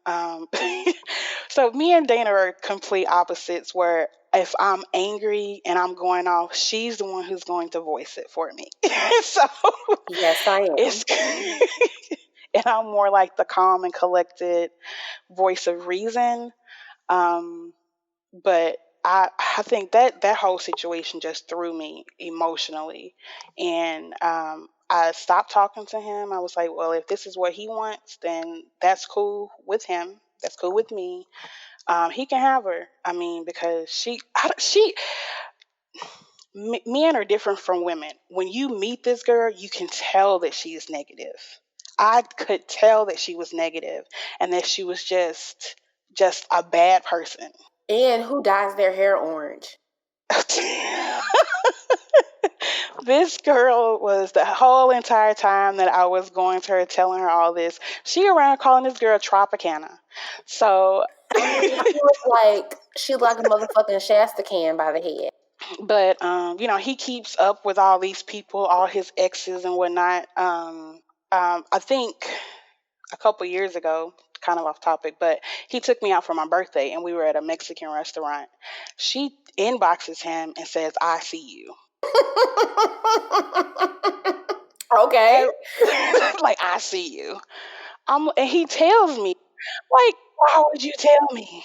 So me and Dana are complete opposites, where if I'm angry and I'm going off, she's the one who's going to voice it for me. So yes, I am. And I'm more like the calm and collected voice of reason. But I think that whole situation just threw me emotionally, and I stopped talking to him. I was like, well, if this is what he wants, then that's cool with him. That's cool with me. He can have her. I mean, because men are different from women. When you meet this girl, you can tell that she is negative. I could tell that she was negative and that she was just a bad person. And who dyes their hair orange? This girl was the whole entire time that I was going to her, telling her all this. She around calling this girl Tropicana. So she like a motherfucking Shasta can by the head. But he keeps up with all these people, all his exes and whatnot. I think a couple years ago, kind of off topic, but he took me out for my birthday and we were at a Mexican restaurant. She inboxes him and says, "I see you." Okay. Like, "I see you." And he tells me, like, "Why would you tell me?"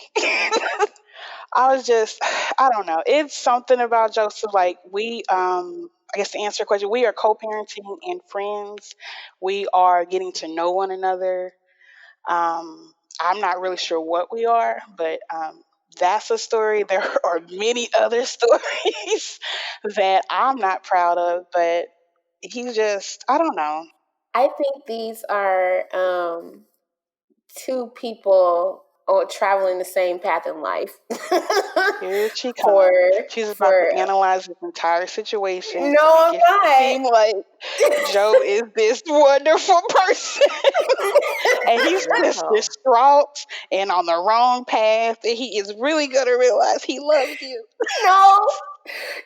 I was just, I don't know. It's something about Joseph. Like, we, I guess to answer your question, we are co-parenting and friends. We are getting to know one another. I'm not really sure what we are, but that's a story. There are many other stories that I'm not proud of, but he's just, I don't know. I think these are two people traveling the same path in life. Here she comes. She's about to analyze this entire situation. No, I'm not. Seem like Joe is this wonderful person, and he's just distraught and on the wrong path. And he is really gonna realize he loves you.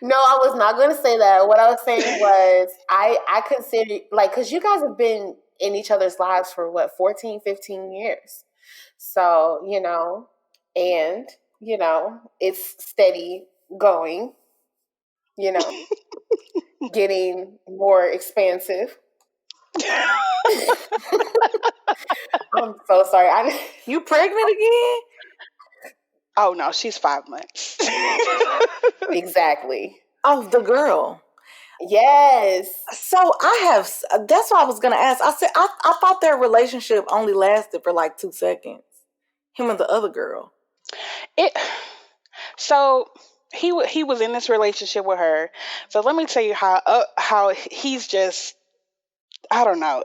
No, I was not going to say that. What I was saying was I consider, like, because you guys have been in each other's lives for, 14, 15 years. So, and, it's steady going, getting more expansive. I'm so sorry. You pregnant again? Oh, no, she's 5 months. Exactly. Oh, the girl. Yes. So that's what I was going to ask. I said, I thought their relationship only lasted for like 2 seconds. Him and the other girl. So he was in this relationship with her. So let me tell you how he's just, I don't know.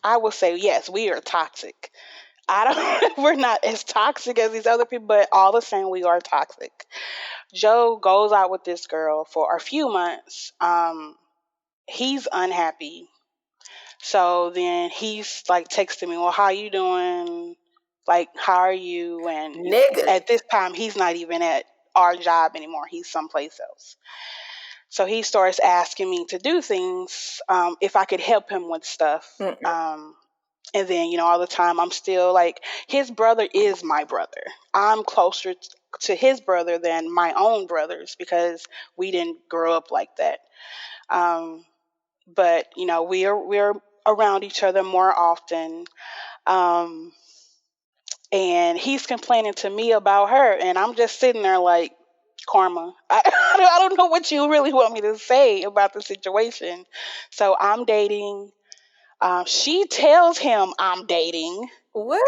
I will say, yes, we are toxic. We're not as toxic as these other people, but all the same, we are toxic. Joe goes out with this girl for a few months. He's unhappy. So then he's like texting me, "Well, how you doing? Like, how are you?" And at this time, he's not even at our job anymore. He's someplace else. So he starts asking me to do things, if I could help him with stuff. And then, all the time I'm still like, his brother is my brother. I'm closer to his brother than my own brothers because we didn't grow up like that. But, we're around each other more often. And he's complaining to me about her. And I'm just sitting there like, Karma, I don't know what you really want me to say about the situation. So I'm dating. She tells him I'm dating. What?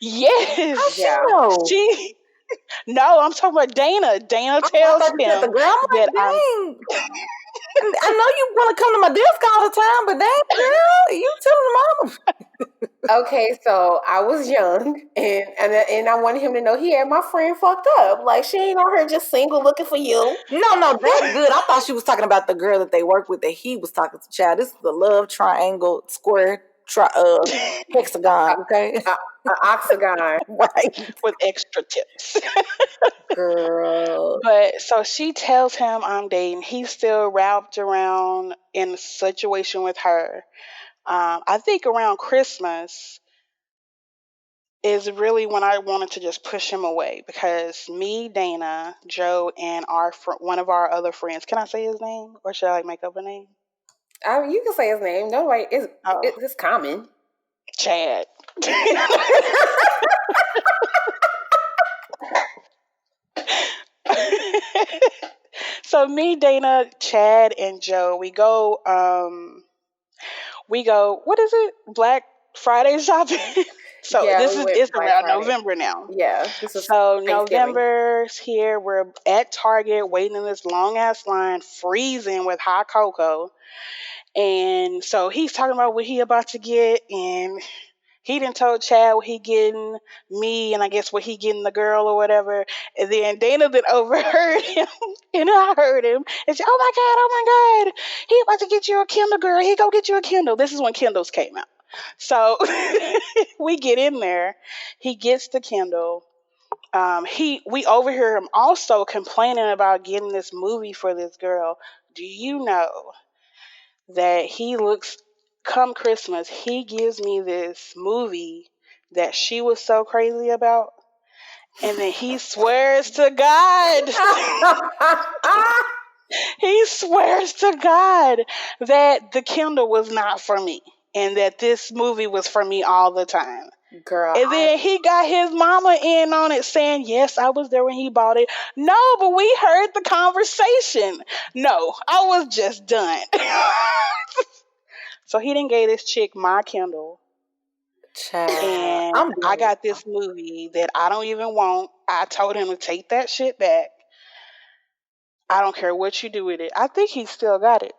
Yes. How she know? No, I'm talking about Dana. Dana tells him the girl, that dang. I know you want to come to my desk all the time, but dang, girl, you telling mama. Okay, so I was young, and I wanted him to know he had my friend fucked up. Like, she ain't on her just single looking for you. No, that's good. I thought she was talking about the girl that they work with that he was talking to. Child, this is the love triangle square hexagon. Okay, an octagon, right, with extra tips. Girl. But so she tells him I'm dating. He's still wrapped around in a situation with her. I think around Christmas is really when I wanted to just push him away because me, Dana, Joe, and one of our other friends. Can I say his name, or should I make up a name? You can say his name. No way. It's common. Chad. So me, Dana, Chad, and Joe, we go, what is it? Black Friday shopping? So Yeah, it's Black around Friday. November now. Yeah, this is So Thanksgiving. November's here. We're at Target waiting in this long ass line, freezing with hot cocoa. And so he's talking about what he about to get, and he done told Chad what he getting me, and I guess what he getting the girl or whatever. And then Dana then overheard him, and I heard him, and said, oh my God, he about to get you a Kindle, girl. He go get you a Kindle. This is when Kindles came out. So we get in there. He gets the Kindle. We overhear him also complaining about getting this movie for this girl. Do you know that he looks, come Christmas, he gives me this movie that she was so crazy about, and then he swears to God, he swears to God that the Kindle was not for me, and that this movie was for me all the time. Girl, And then he got his mama in on it saying, yes, I was there when he bought it. No, but we heard the conversation. No, I was just done. So he didn't gave this chick my Kindle. And I got this movie that I don't even want. I told him to take that shit back. I don't care what you do with it. I think he still got it.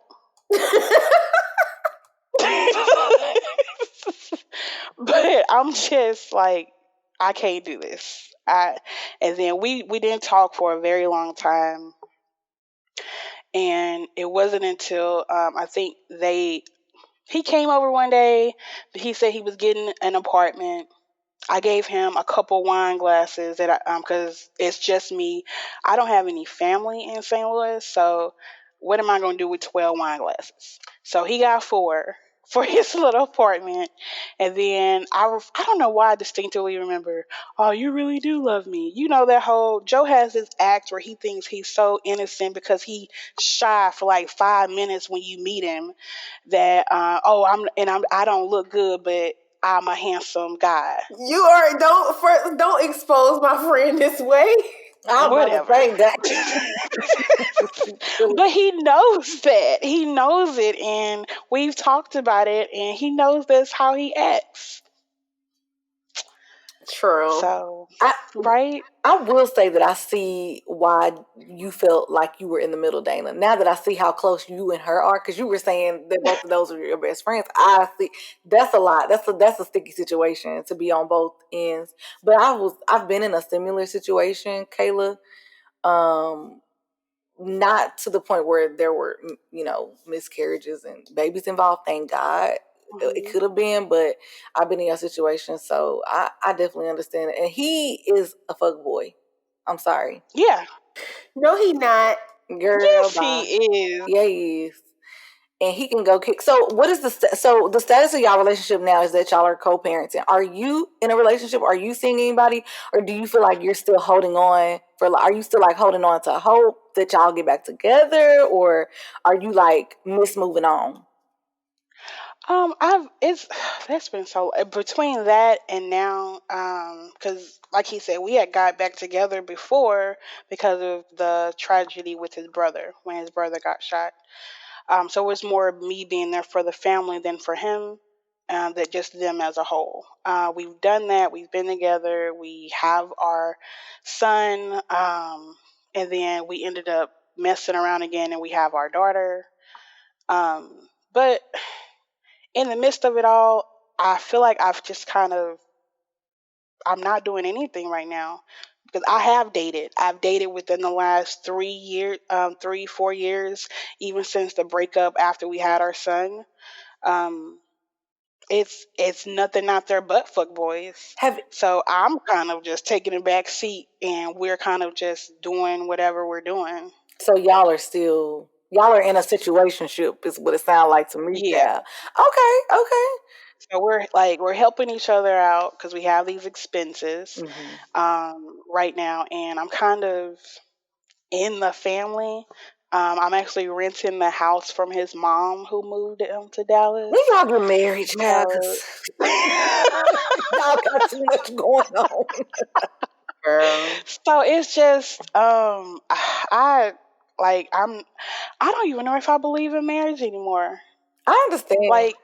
But I'm just like, I can't do this. And then we didn't talk for a very long time. And it wasn't until I think he came over one day. He said he was getting an apartment. I gave him a couple wine glasses that because it's just me. I don't have any family in St. Louis, so what am I going to do with 12 wine glasses? So he got 4 for his little apartment. And then I don't know why I distinctly remember, oh, you really do love me. You know, that whole, Joe has this act where he thinks he's so innocent because he shy for like 5 minutes when you meet him, that, I don't look good, but I'm a handsome guy. You are don't expose my friend this way. Whatever. But he knows that. He knows it, and we've talked about it, and he knows that's how he acts. True. So, right? I will say that I see why you felt like you were in the middle, Dana. Now that I see how close you and her are, because you were saying that both of those are your best friends, I see that's a lot. That's a sticky situation to be on both ends. But I've been in a similar situation, Kayla. Not to the point where there were, miscarriages and babies involved. Thank God. It could have been, but I've been in your situation, so I definitely understand it. And he is a fuck boy. I'm sorry. Yeah. No, he not. Girl, yes, he is. Yeah, he is. And he can go kick. So what is the status of y'all relationship now is that y'all are co-parenting. Are you in a relationship? Are you seeing anybody? Or do you feel like you're still holding on are you still like holding on to hope that y'all get back together? Or are you like moving on? That's been so, between that and now, because like he said, we had got back together before because of the tragedy with his brother, when his brother got shot. So it was more me being there for the family than for him, that just them as a whole. We've done that. We've been together. We have our son, and then we ended up messing around again, and we have our daughter. But in the midst of it all, I feel like I'm not doing anything right now, because I have dated. I've dated within the last 4 years, even since the breakup after we had our son. It's nothing out there but fuck boys. So I'm kind of just taking a back seat, and we're kind of just doing whatever we're doing. So y'all are in a situationship is what it sounds like to me. Yeah. Okay. So we're helping each other out because we have these expenses right now, and I'm kind of in the family. I'm actually renting the house from his mom, who moved him to Dallas. We y'all get married, child. Y'all got too much going on. So it's just I don't even know if I believe in marriage anymore. I understand. Like,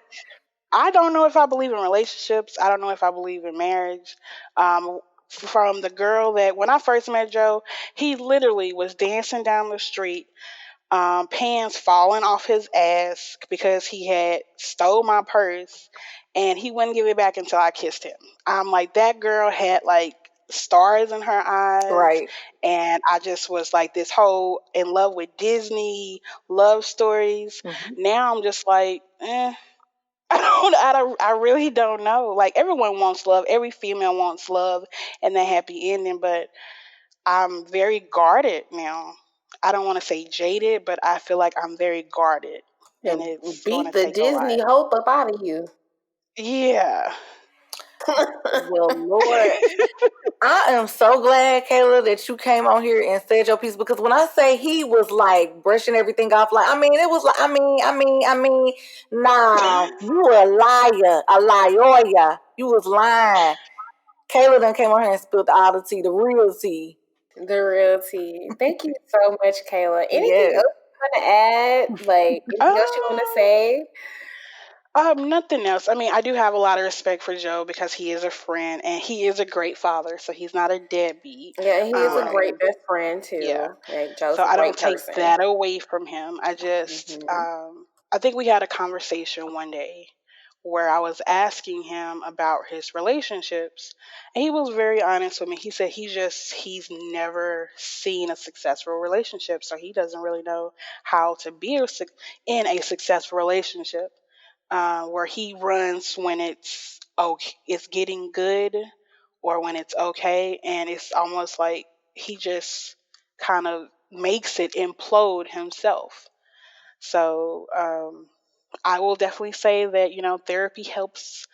I don't know if I believe in relationships. I don't know if I believe in marriage. From the girl that when I first met Joe, he literally was dancing down the street, pants falling off his ass because he had stole my purse, and he wouldn't give it back until I kissed him. I'm like, that girl had like stars in her eyes, Right. and I just was like this whole in love with Disney love stories. Now I'm just like, I really don't know. Like, everyone wants love. Every female wants love and the happy ending, but I'm very guarded now. I don't want to say jaded, but I feel like I'm very guarded, and it's going to Beat the take a lot. Disney hope up out of you. Yeah. Well, Lord, I am so glad, Kayla, that you came on here and said your piece, because when I say he was like brushing everything off, like, it was like, nah, you a liar, you was lying. Kayla then came on here and spilled all the tea, the real tea. The real tea. Thank you so much, Kayla. Anything else you want to add? Like, anything else you want to say? Nothing else. I mean, I do have a lot of respect for Joe because he is a friend and he is a great father, so he's not a deadbeat. Yeah, he is a great best friend too. Yeah. Like, Joe's So a I great don't take person. that away from him. I just, I think we had a conversation one day where I was asking him about his relationships, and he was very honest with me. He said he's never seen a successful relationship, so he doesn't really know how to be in a successful relationship. Where he runs when it's okay, it's getting good, or when it's okay, and it's almost like he just kind of makes it implode himself. So I will definitely say that therapy helps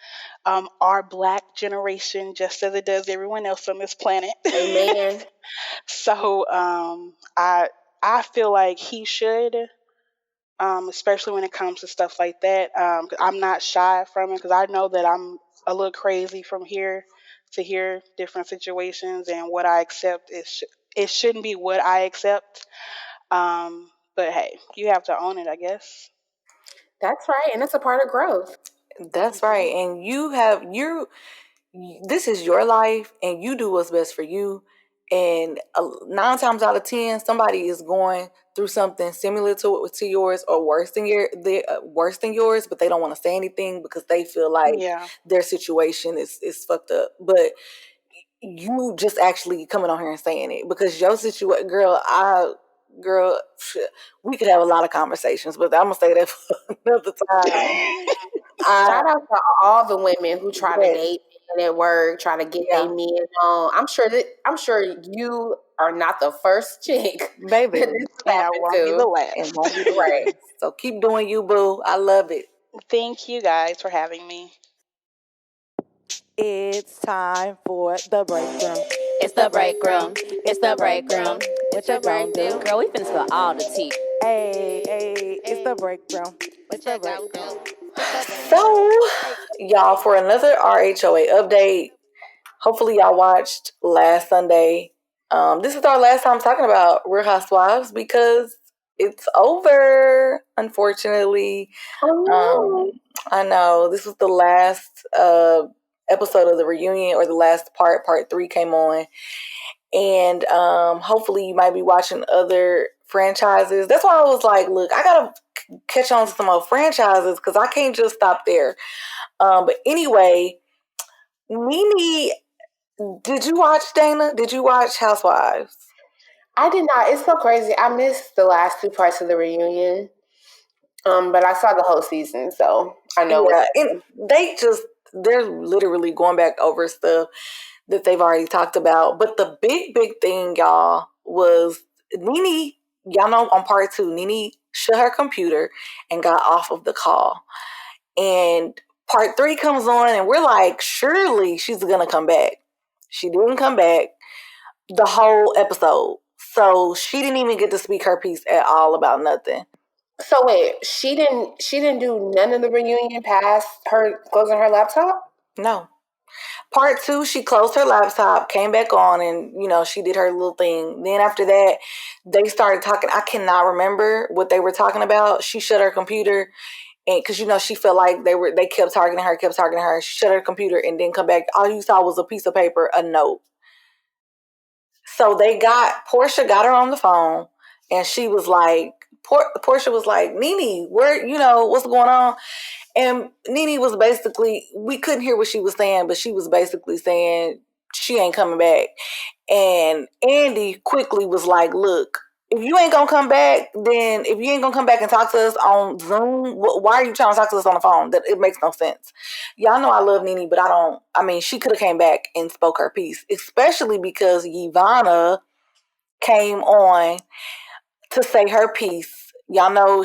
our Black generation just as it does everyone else on this planet. Amen. So I feel like he should. Especially when it comes to stuff like that. I'm not shy from it because I know that I'm a little crazy from here to here, different situations, and what I accept it shouldn't be what I accept. But hey, you have to own it, I guess. That's right, and it's a part of growth. That's right, and this is your life, and you do what's best for you. And 9 times out of 10, somebody is going through something similar to yours, or worse than yours, but they don't want to say anything because they feel like their situation is fucked up. But you just actually coming on here and saying it, because your situation, girl, we could have a lot of conversations, but I'm gonna say that for another time. Shout out to all the women who try to date men at work, try to get their men on. I'm sure you are not the first chick, baby. And I won't be the last. Right. So keep doing you, boo. I love it. Thank you guys for having me. It's time for the break room. It's the break room. It's the break room. What you gonna do? Girl, we finna spill all the tea. Hey, it's the break room. What you gonna do? So, y'all, for another RHOA update, hopefully y'all watched last Sunday. This is our last time talking about Real Housewives because it's over, unfortunately. I know this was the last episode of the reunion, or the last part 3 came on, and hopefully you might be watching other franchises. That's why I was like, look, I gotta catch on to some more franchises because I can't just stop there. But anyway, Nene, did you watch, Dana? Did you watch Housewives? I did not. It's so crazy. I missed the last 2 parts of the reunion. But I saw the whole season, so I know. Yeah, and they're literally going back over stuff that they've already talked about. But the big thing, y'all, was Nene. Y'all know on part 2, Nene shut her computer and got off of the call. And part 3 comes on, and we're like, surely she's gonna come back. She didn't come back the whole episode. So she didn't even get to speak her piece at all about nothing. So wait, she didn't do none of the reunion past her closing her laptop? No. Part 2, she closed her laptop, came back on, and she did her little thing. Then after that, they started talking. I cannot remember what they were talking about. She shut her computer, And because she felt like they kept targeting her. She shut her computer and didn't come back. All you saw was a piece of paper, a note. So Portia got her on the phone, and she was like, Portia was like, Nene, where, what's going on? And Nene was basically, we couldn't hear what she was saying, but she was basically saying she ain't coming back. And Andy quickly was like, look, if you ain't gonna come back, then if you ain't gonna come back and talk to us on Zoom, why are you trying to talk to us on the phone? That it makes no sense. Y'all know I love Nene, but she could have came back and spoke her piece, especially because Ivana came on to say her piece. Y'all know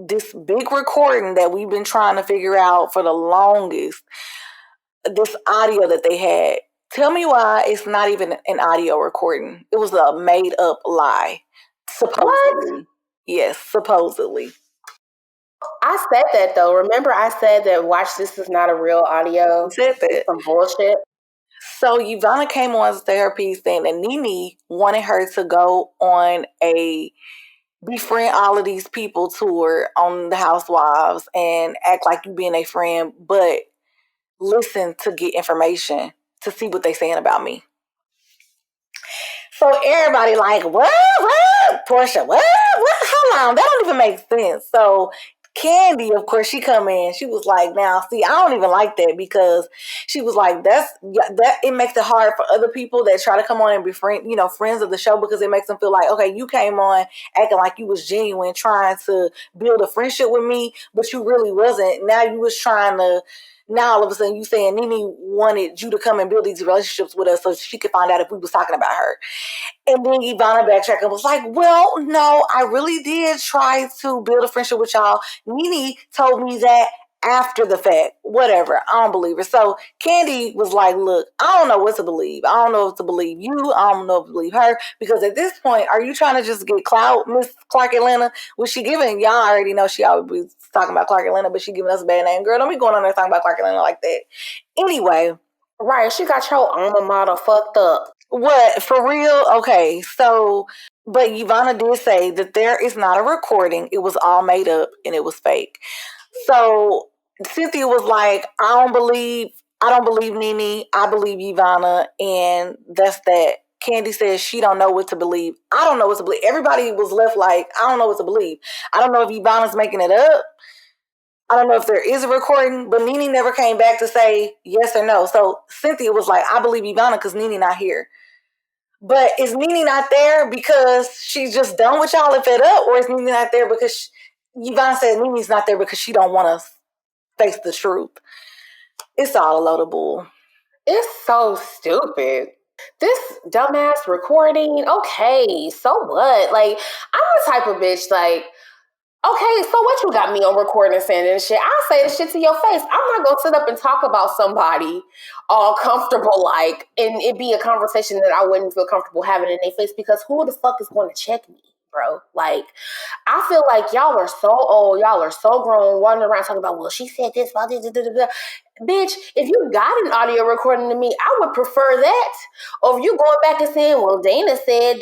this big recording that we've been trying to figure out for the longest, this audio that they had. Tell me why it's not even an audio recording. It was a made up lie. Supposedly. What? Yes, supposedly. I said that though. Remember I said that watch this is not a real audio? You said that. It's some bullshit. So Ivana came on to say her piece saying that Nene wanted her to go on a befriend all of these people tour on the Housewives and act like you being a friend, but listen to get information to see what they saying about me. So everybody like, what? Portia, what? Hold on, that don't even make sense. So Kandi, of course, she come in. She was like, now, see, I don't even like that because she was like, that it makes it hard for other people that try to come on and be friends of the show, because it makes them feel like, okay, you came on acting like you was genuine, trying to build a friendship with me, but you really wasn't. Now you was trying to. Now all of a sudden you saying Nene wanted you to come and build these relationships with us so she could find out if we was talking about her. And then Ivana backtracked and was like, well, no, I really did try to build a friendship with y'all. Nene told me that after the fact. Whatever. I don't believe her. So Kandi was like, look, I don't know what to believe. I don't know if to believe you. I don't know if to believe her. Because at this point, are you trying to just get clout, Miss Clark Atlanta? Was she giving, y'all already know she always be talking about Clark Atlanta, but she giving us a bad name. Girl, don't be going on there talking about Clark Atlanta like that. Anyway. Right, she got your alma mater fucked up. What? For real? Okay, so, but Ivana did say that there is not a recording. It was all made up and it was fake. So Cynthia was like, I don't believe Nene. I believe Ivana, and that's that. Kandi says she don't know what to believe. I don't know what to believe. Everybody was left like, I don't know what to believe. I don't know if Ivana's making it up. I don't know if there is a recording, but Nene never came back to say yes or no. So Cynthia was like, I believe Ivana because Nene not here. But is Nene not there because she's just done with y'all and fed up? Or is Nene not there because Ivana said Nene's not there because she don't want to face the truth? It's all a load of bull. It's so stupid. This dumbass recording, okay, so what? Like, I'm the type of bitch, like, okay, so what you got me on recording and saying this shit? I'll say this shit to your face. I'm not going to sit up and talk about somebody all comfortable, like, and it be a conversation that I wouldn't feel comfortable having in their face, because who the fuck is going to check me, bro? Like, I feel like y'all are so old, y'all are so grown, wandering around talking about, well, she said this, about this, bitch, if you got an audio recording to me, I would prefer that. Or if you going back and saying, well, Dana said,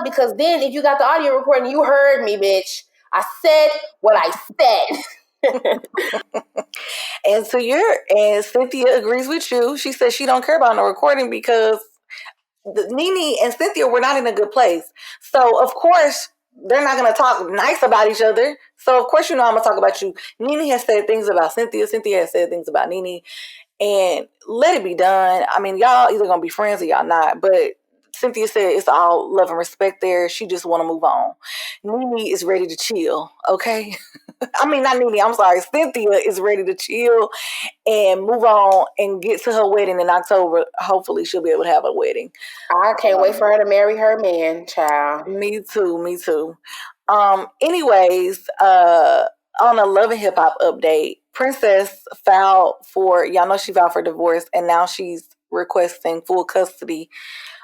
because then if you got the audio recording, you heard me, bitch. I said what I said. And Cynthia agrees with you. She says she don't care about no recording because Nene and Cynthia were not in a good place. So of course they're not going to talk nice about each other. So of course I'm going to talk about you. Nene has said things about Cynthia. Cynthia has said things about Nene. And let it be done. I mean, y'all either going to be friends or y'all not. But Cynthia said it's all love and respect there. She just want to move on. Nene is ready to chill, okay? I mean, not Nene, I'm sorry. Cynthia is ready to chill and move on and get to her wedding in October. Hopefully she'll be able to have a wedding. I can't wait for her to marry her man, child. Me too. Anyways, on a Love and Hip Hop update, Princess filed for divorce, and now she's requesting full custody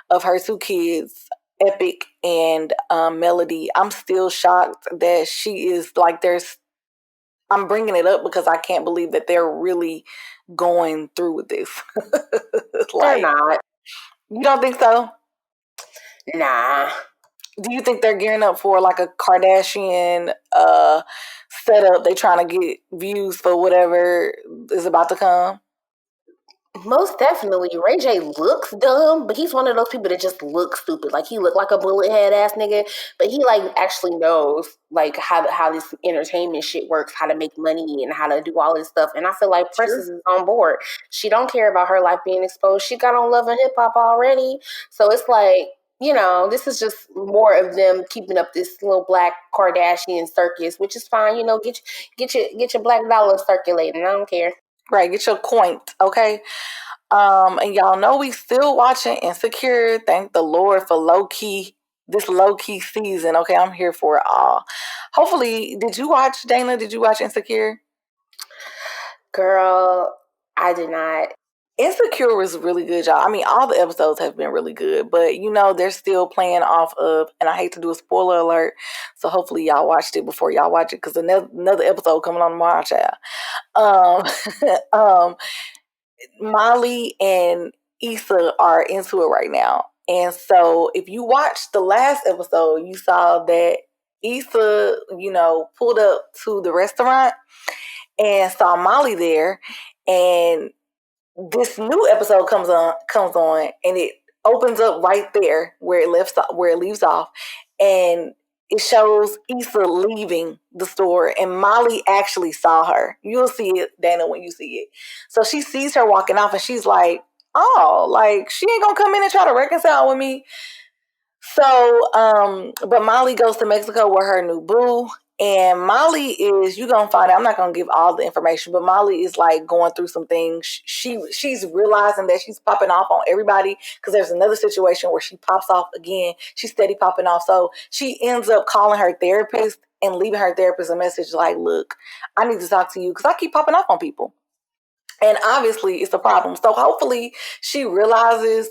of her two kids, Epic and Melody. I'm still shocked that she is like, I'm bringing it up because I can't believe that they're really going through with this. They're not. You don't think so? Nah. Do you think they're gearing up for like a Kardashian setup? They trying to get views for whatever is about to come? Most definitely. Ray J looks dumb, but he's one of those people that just looks stupid. Like, he look like a bullet head ass nigga, but he like actually knows like how this entertainment shit works, how to make money and how to do all this stuff. And I feel like Princess is on board. She don't care about her life being exposed. She got on Love and Hip Hop already. So it's like, you know, this is just more of them keeping up this little black Kardashian circus, which is fine. You know, get your black dollar circulating. I don't care. Right, get your coin, okay? And y'all know we still watching Insecure. Thank the Lord for this low key season. Okay, I'm here for it all. Hopefully, did you watch, Dana? Did you watch Insecure? Girl, I did not. Insecure was really good, y'all. I mean, all the episodes have been really good, but you know, they're still playing off of, and I hate to do a spoiler alert, so hopefully y'all watched it before y'all watch it, because another episode coming on tomorrow, child. Molly and Issa are into it right now. And so if you watched the last episode, you saw that Issa, you know, pulled up to the restaurant and saw Molly there, and this new episode comes on and it opens up right there where it leaves off, and it shows Issa leaving the store, and Molly actually saw her. You'll see it, Dana, when you see it. So she sees her walking off, and she's like, oh, like, she ain't gonna come in and try to reconcile with me. So, but Molly goes to Mexico with her new boo. And Molly is, you're going to find out, I'm not going to give all the information, but Molly is like going through some things. She's realizing that she's popping off on everybody, because there's another situation where she pops off again. She's steady popping off. So she ends up calling her therapist and leaving her therapist a message like, look, I need to talk to you because I keep popping off on people. And obviously it's a problem. So hopefully she realizes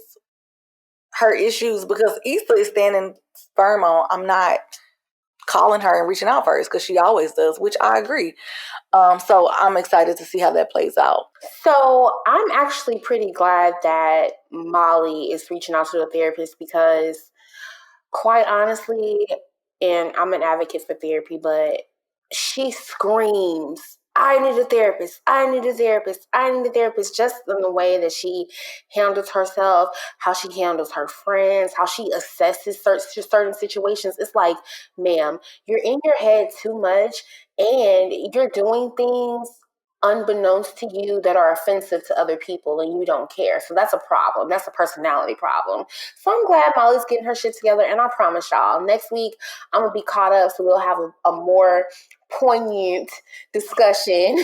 her issues, because Issa is standing firm on, I'm not calling her and reaching out first, because she always does, which I agree. So I'm excited to see how that plays out. So I'm actually pretty glad that Molly is reaching out to the therapist, because quite honestly, and I'm an advocate for therapy, but she screams, I need a therapist. I need a therapist. I need a therapist. Just in the way that she handles herself, how she handles her friends, how she assesses certain situations. It's like, ma'am, you're in your head too much, and you're doing things unbeknownst to you that are offensive to other people, and you don't care. So that's a problem. That's a personality problem. So I'm glad Molly's getting her shit together, and I promise y'all, next week I'm gonna be caught up, so we'll have a more poignant discussion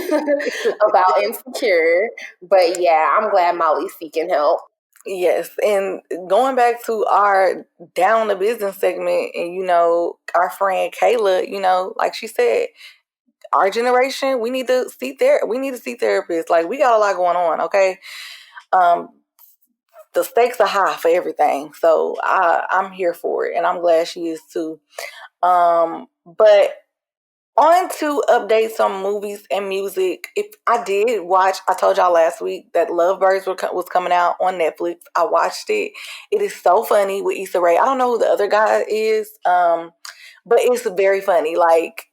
about Insecure. But yeah, I'm glad Molly's seeking help. Yes, and going back to our down the business segment, and you know, our friend Kayla, you know, like she said, our generation, we need to see therapists. Like, we got a lot going on, okay? The stakes are high for everything. So I'm here for it, and I'm glad she is too. But on to updates on movies and music. If I did watch, I told y'all last week that Lovebirds was coming out on Netflix. I watched it. It is so funny with Issa Rae. I don't know who the other guy is, but it's very funny. Like,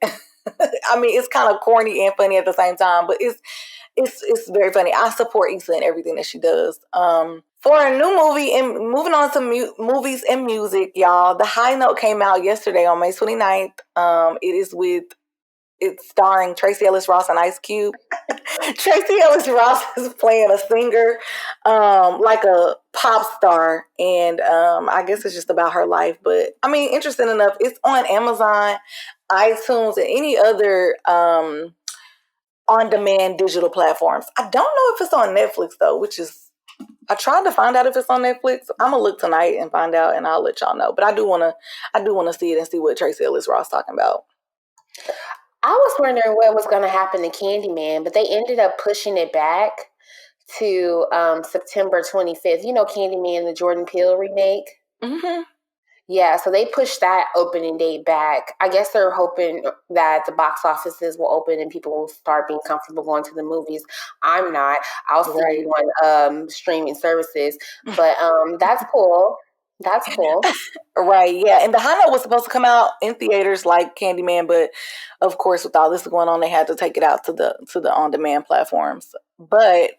I mean, it's kind of corny and funny at the same time, but it's very funny. I support Issa in everything that she does. For a new movie, and moving on to movies and music, y'all, The High Note came out yesterday on May 29th. It's starring Tracee Ellis Ross and Ice Cube. Tracee Ellis Ross is playing a singer, like a pop star, and I guess it's just about her life. But I mean, interesting enough, it's on Amazon, iTunes, and any other on-demand digital platforms. I don't know if it's on Netflix though, I tried to find out if it's on Netflix. I'm gonna look tonight and find out, and I'll let y'all know. But I do wanna see it and see what Tracee Ellis Ross talking about. I was wondering what was going to happen to Candyman, but they ended up pushing it back to September 25th. You know Candyman, the Jordan Peele remake? Mm-hmm. Yeah, so they pushed that opening date back. I guess they're hoping that the box offices will open and people will start being comfortable going to the movies. I'm not. I'll see it on streaming services. But that's cool. That's cool. Right, yeah. And the High Note was supposed to come out in theaters like Candyman, but of course with all this going on, they had to take it out to the on-demand platforms. But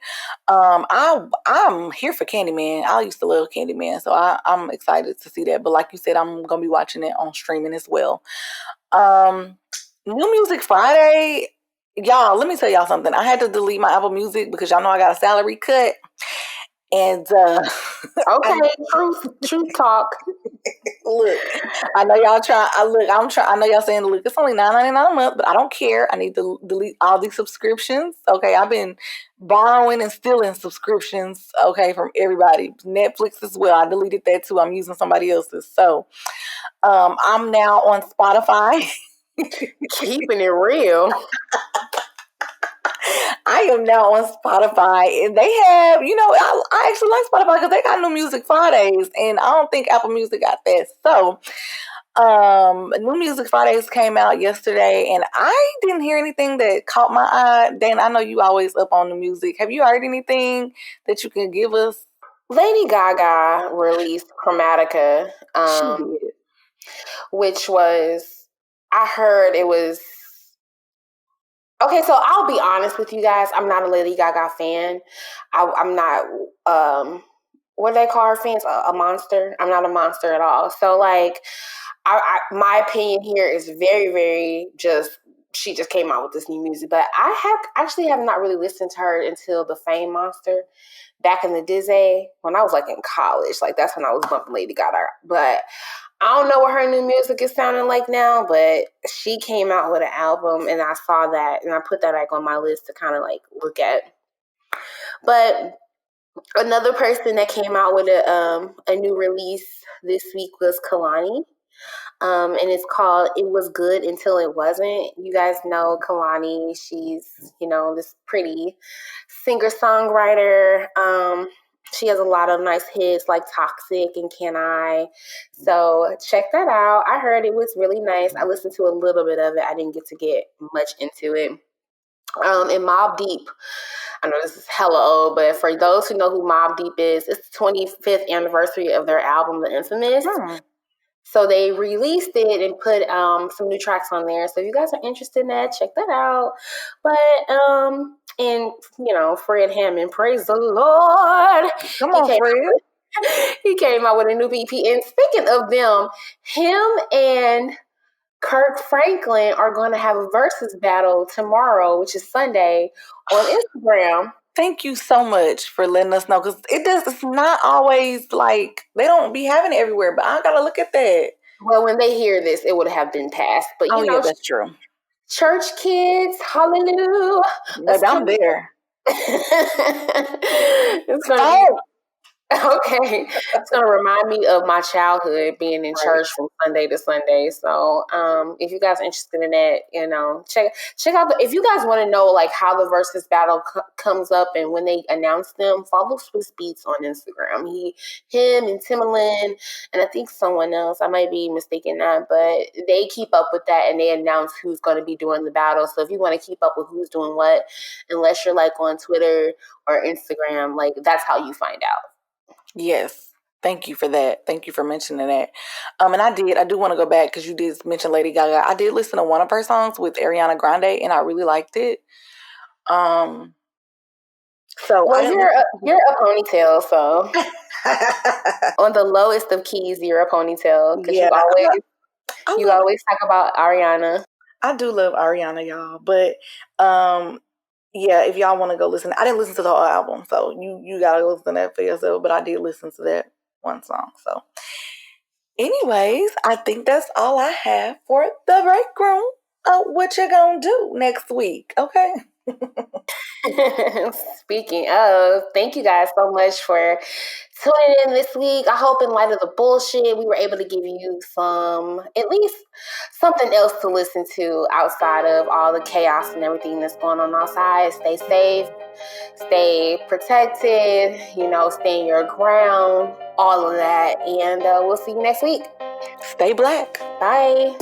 I'm here for Candyman. I used to love Candyman, so I'm excited to see that. But like you said, I'm gonna be watching it on streaming as well. New Music Friday. Y'all, let me tell y'all something. I had to delete my Apple Music because y'all know I got a salary cut. And okay, truth talk. Look, I know y'all try. I know y'all saying, look, it's only $9.99 a month, but I don't care. I need to delete all these subscriptions. Okay, I've been borrowing and stealing subscriptions. Okay, from everybody, Netflix as well. I deleted that too. I'm using somebody else's. So, I'm now on Spotify. Keeping it real. I am now on Spotify, and they have, I actually like Spotify because they got New Music Fridays, and I don't think Apple Music got that. So, New Music Fridays came out yesterday, and I didn't hear anything that caught my eye. Dan, I know you always up on the music. Have you heard anything that you can give us? Lady Gaga released Chromatica, which was, I heard it was. Okay, so I'll be honest with you guys. I'm not a Lady Gaga fan. I'm not, what do they call her fans? A monster? I'm not a monster at all. So, like, my opinion here is very, very she just came out with this new music. But I have not really listened to her until The Fame Monster back in the Disney when I was, like, in college. Like, that's when I was bumping Lady Gaga. But I don't know what her new music is sounding like now, but she came out with an album, and I saw that, and I put that like on my list to kind of like look at. But another person that came out with a new release this week was Kehlani, and it's called "It Was Good Until It Wasn't." You guys know Kehlani; she's this pretty singer-songwriter. She has a lot of nice hits like Toxic and Can I. So check that out. I heard it was really nice. I listened to a little bit of it. I didn't get to get much into it. And Mobb Deep, I know this is hella old, but for those who know who Mobb Deep is, it's the 25th anniversary of their album, The Infamous. So they released it and put some new tracks on there. So if you guys are interested in that, check that out. But and Fred Hammond, praise the Lord. Come on, Fred. He came out with a new EP. And speaking of them, him and Kirk Franklin are going to have a versus battle tomorrow, which is Sunday, on Instagram. Thank you so much for letting us know, because it's not always like they don't be having it everywhere, but I gotta look at that. Well, when they hear this, it would have been passed. But yeah, that's true. Church kids, hallelujah. I'm there. It's gonna be okay. It's gonna remind me of my childhood being in church from Sunday to Sunday. So if you guys are interested in that, check out if you guys want to know like how the versus battle comes up and when they announce them, follow Swiss Beats on Instagram. Him and Timbaland and I think someone else, I might be mistaken that, but they keep up with that and they announce who's going to be doing the battle. So if you want to keep up with who's doing what, unless you're like on Twitter or Instagram, like that's how you find out. Yes. Thank you for that. Thank you for mentioning that. And I do want to go back because you did mention Lady Gaga. I did listen to one of her songs with Ariana Grande and I really liked it. So you're a ponytail, so on the lowest of keys, you're a ponytail because you always talk about Ariana. I do love Ariana, y'all, but yeah, if y'all want to go listen, I didn't listen to the whole album, so you gotta listen to that for yourself. But I did listen to that one song. So, anyways, I think that's all I have for the break room. What you gonna do next week? Okay. Speaking of, thank you guys so much for tuning in this week. I hope in light of the bullshit, we were able to give you at least something else to listen to outside of all the chaos and everything that's going on outside. Stay safe, stay protected, stay in your ground, all of that. And we'll see you next week. Stay black. Bye.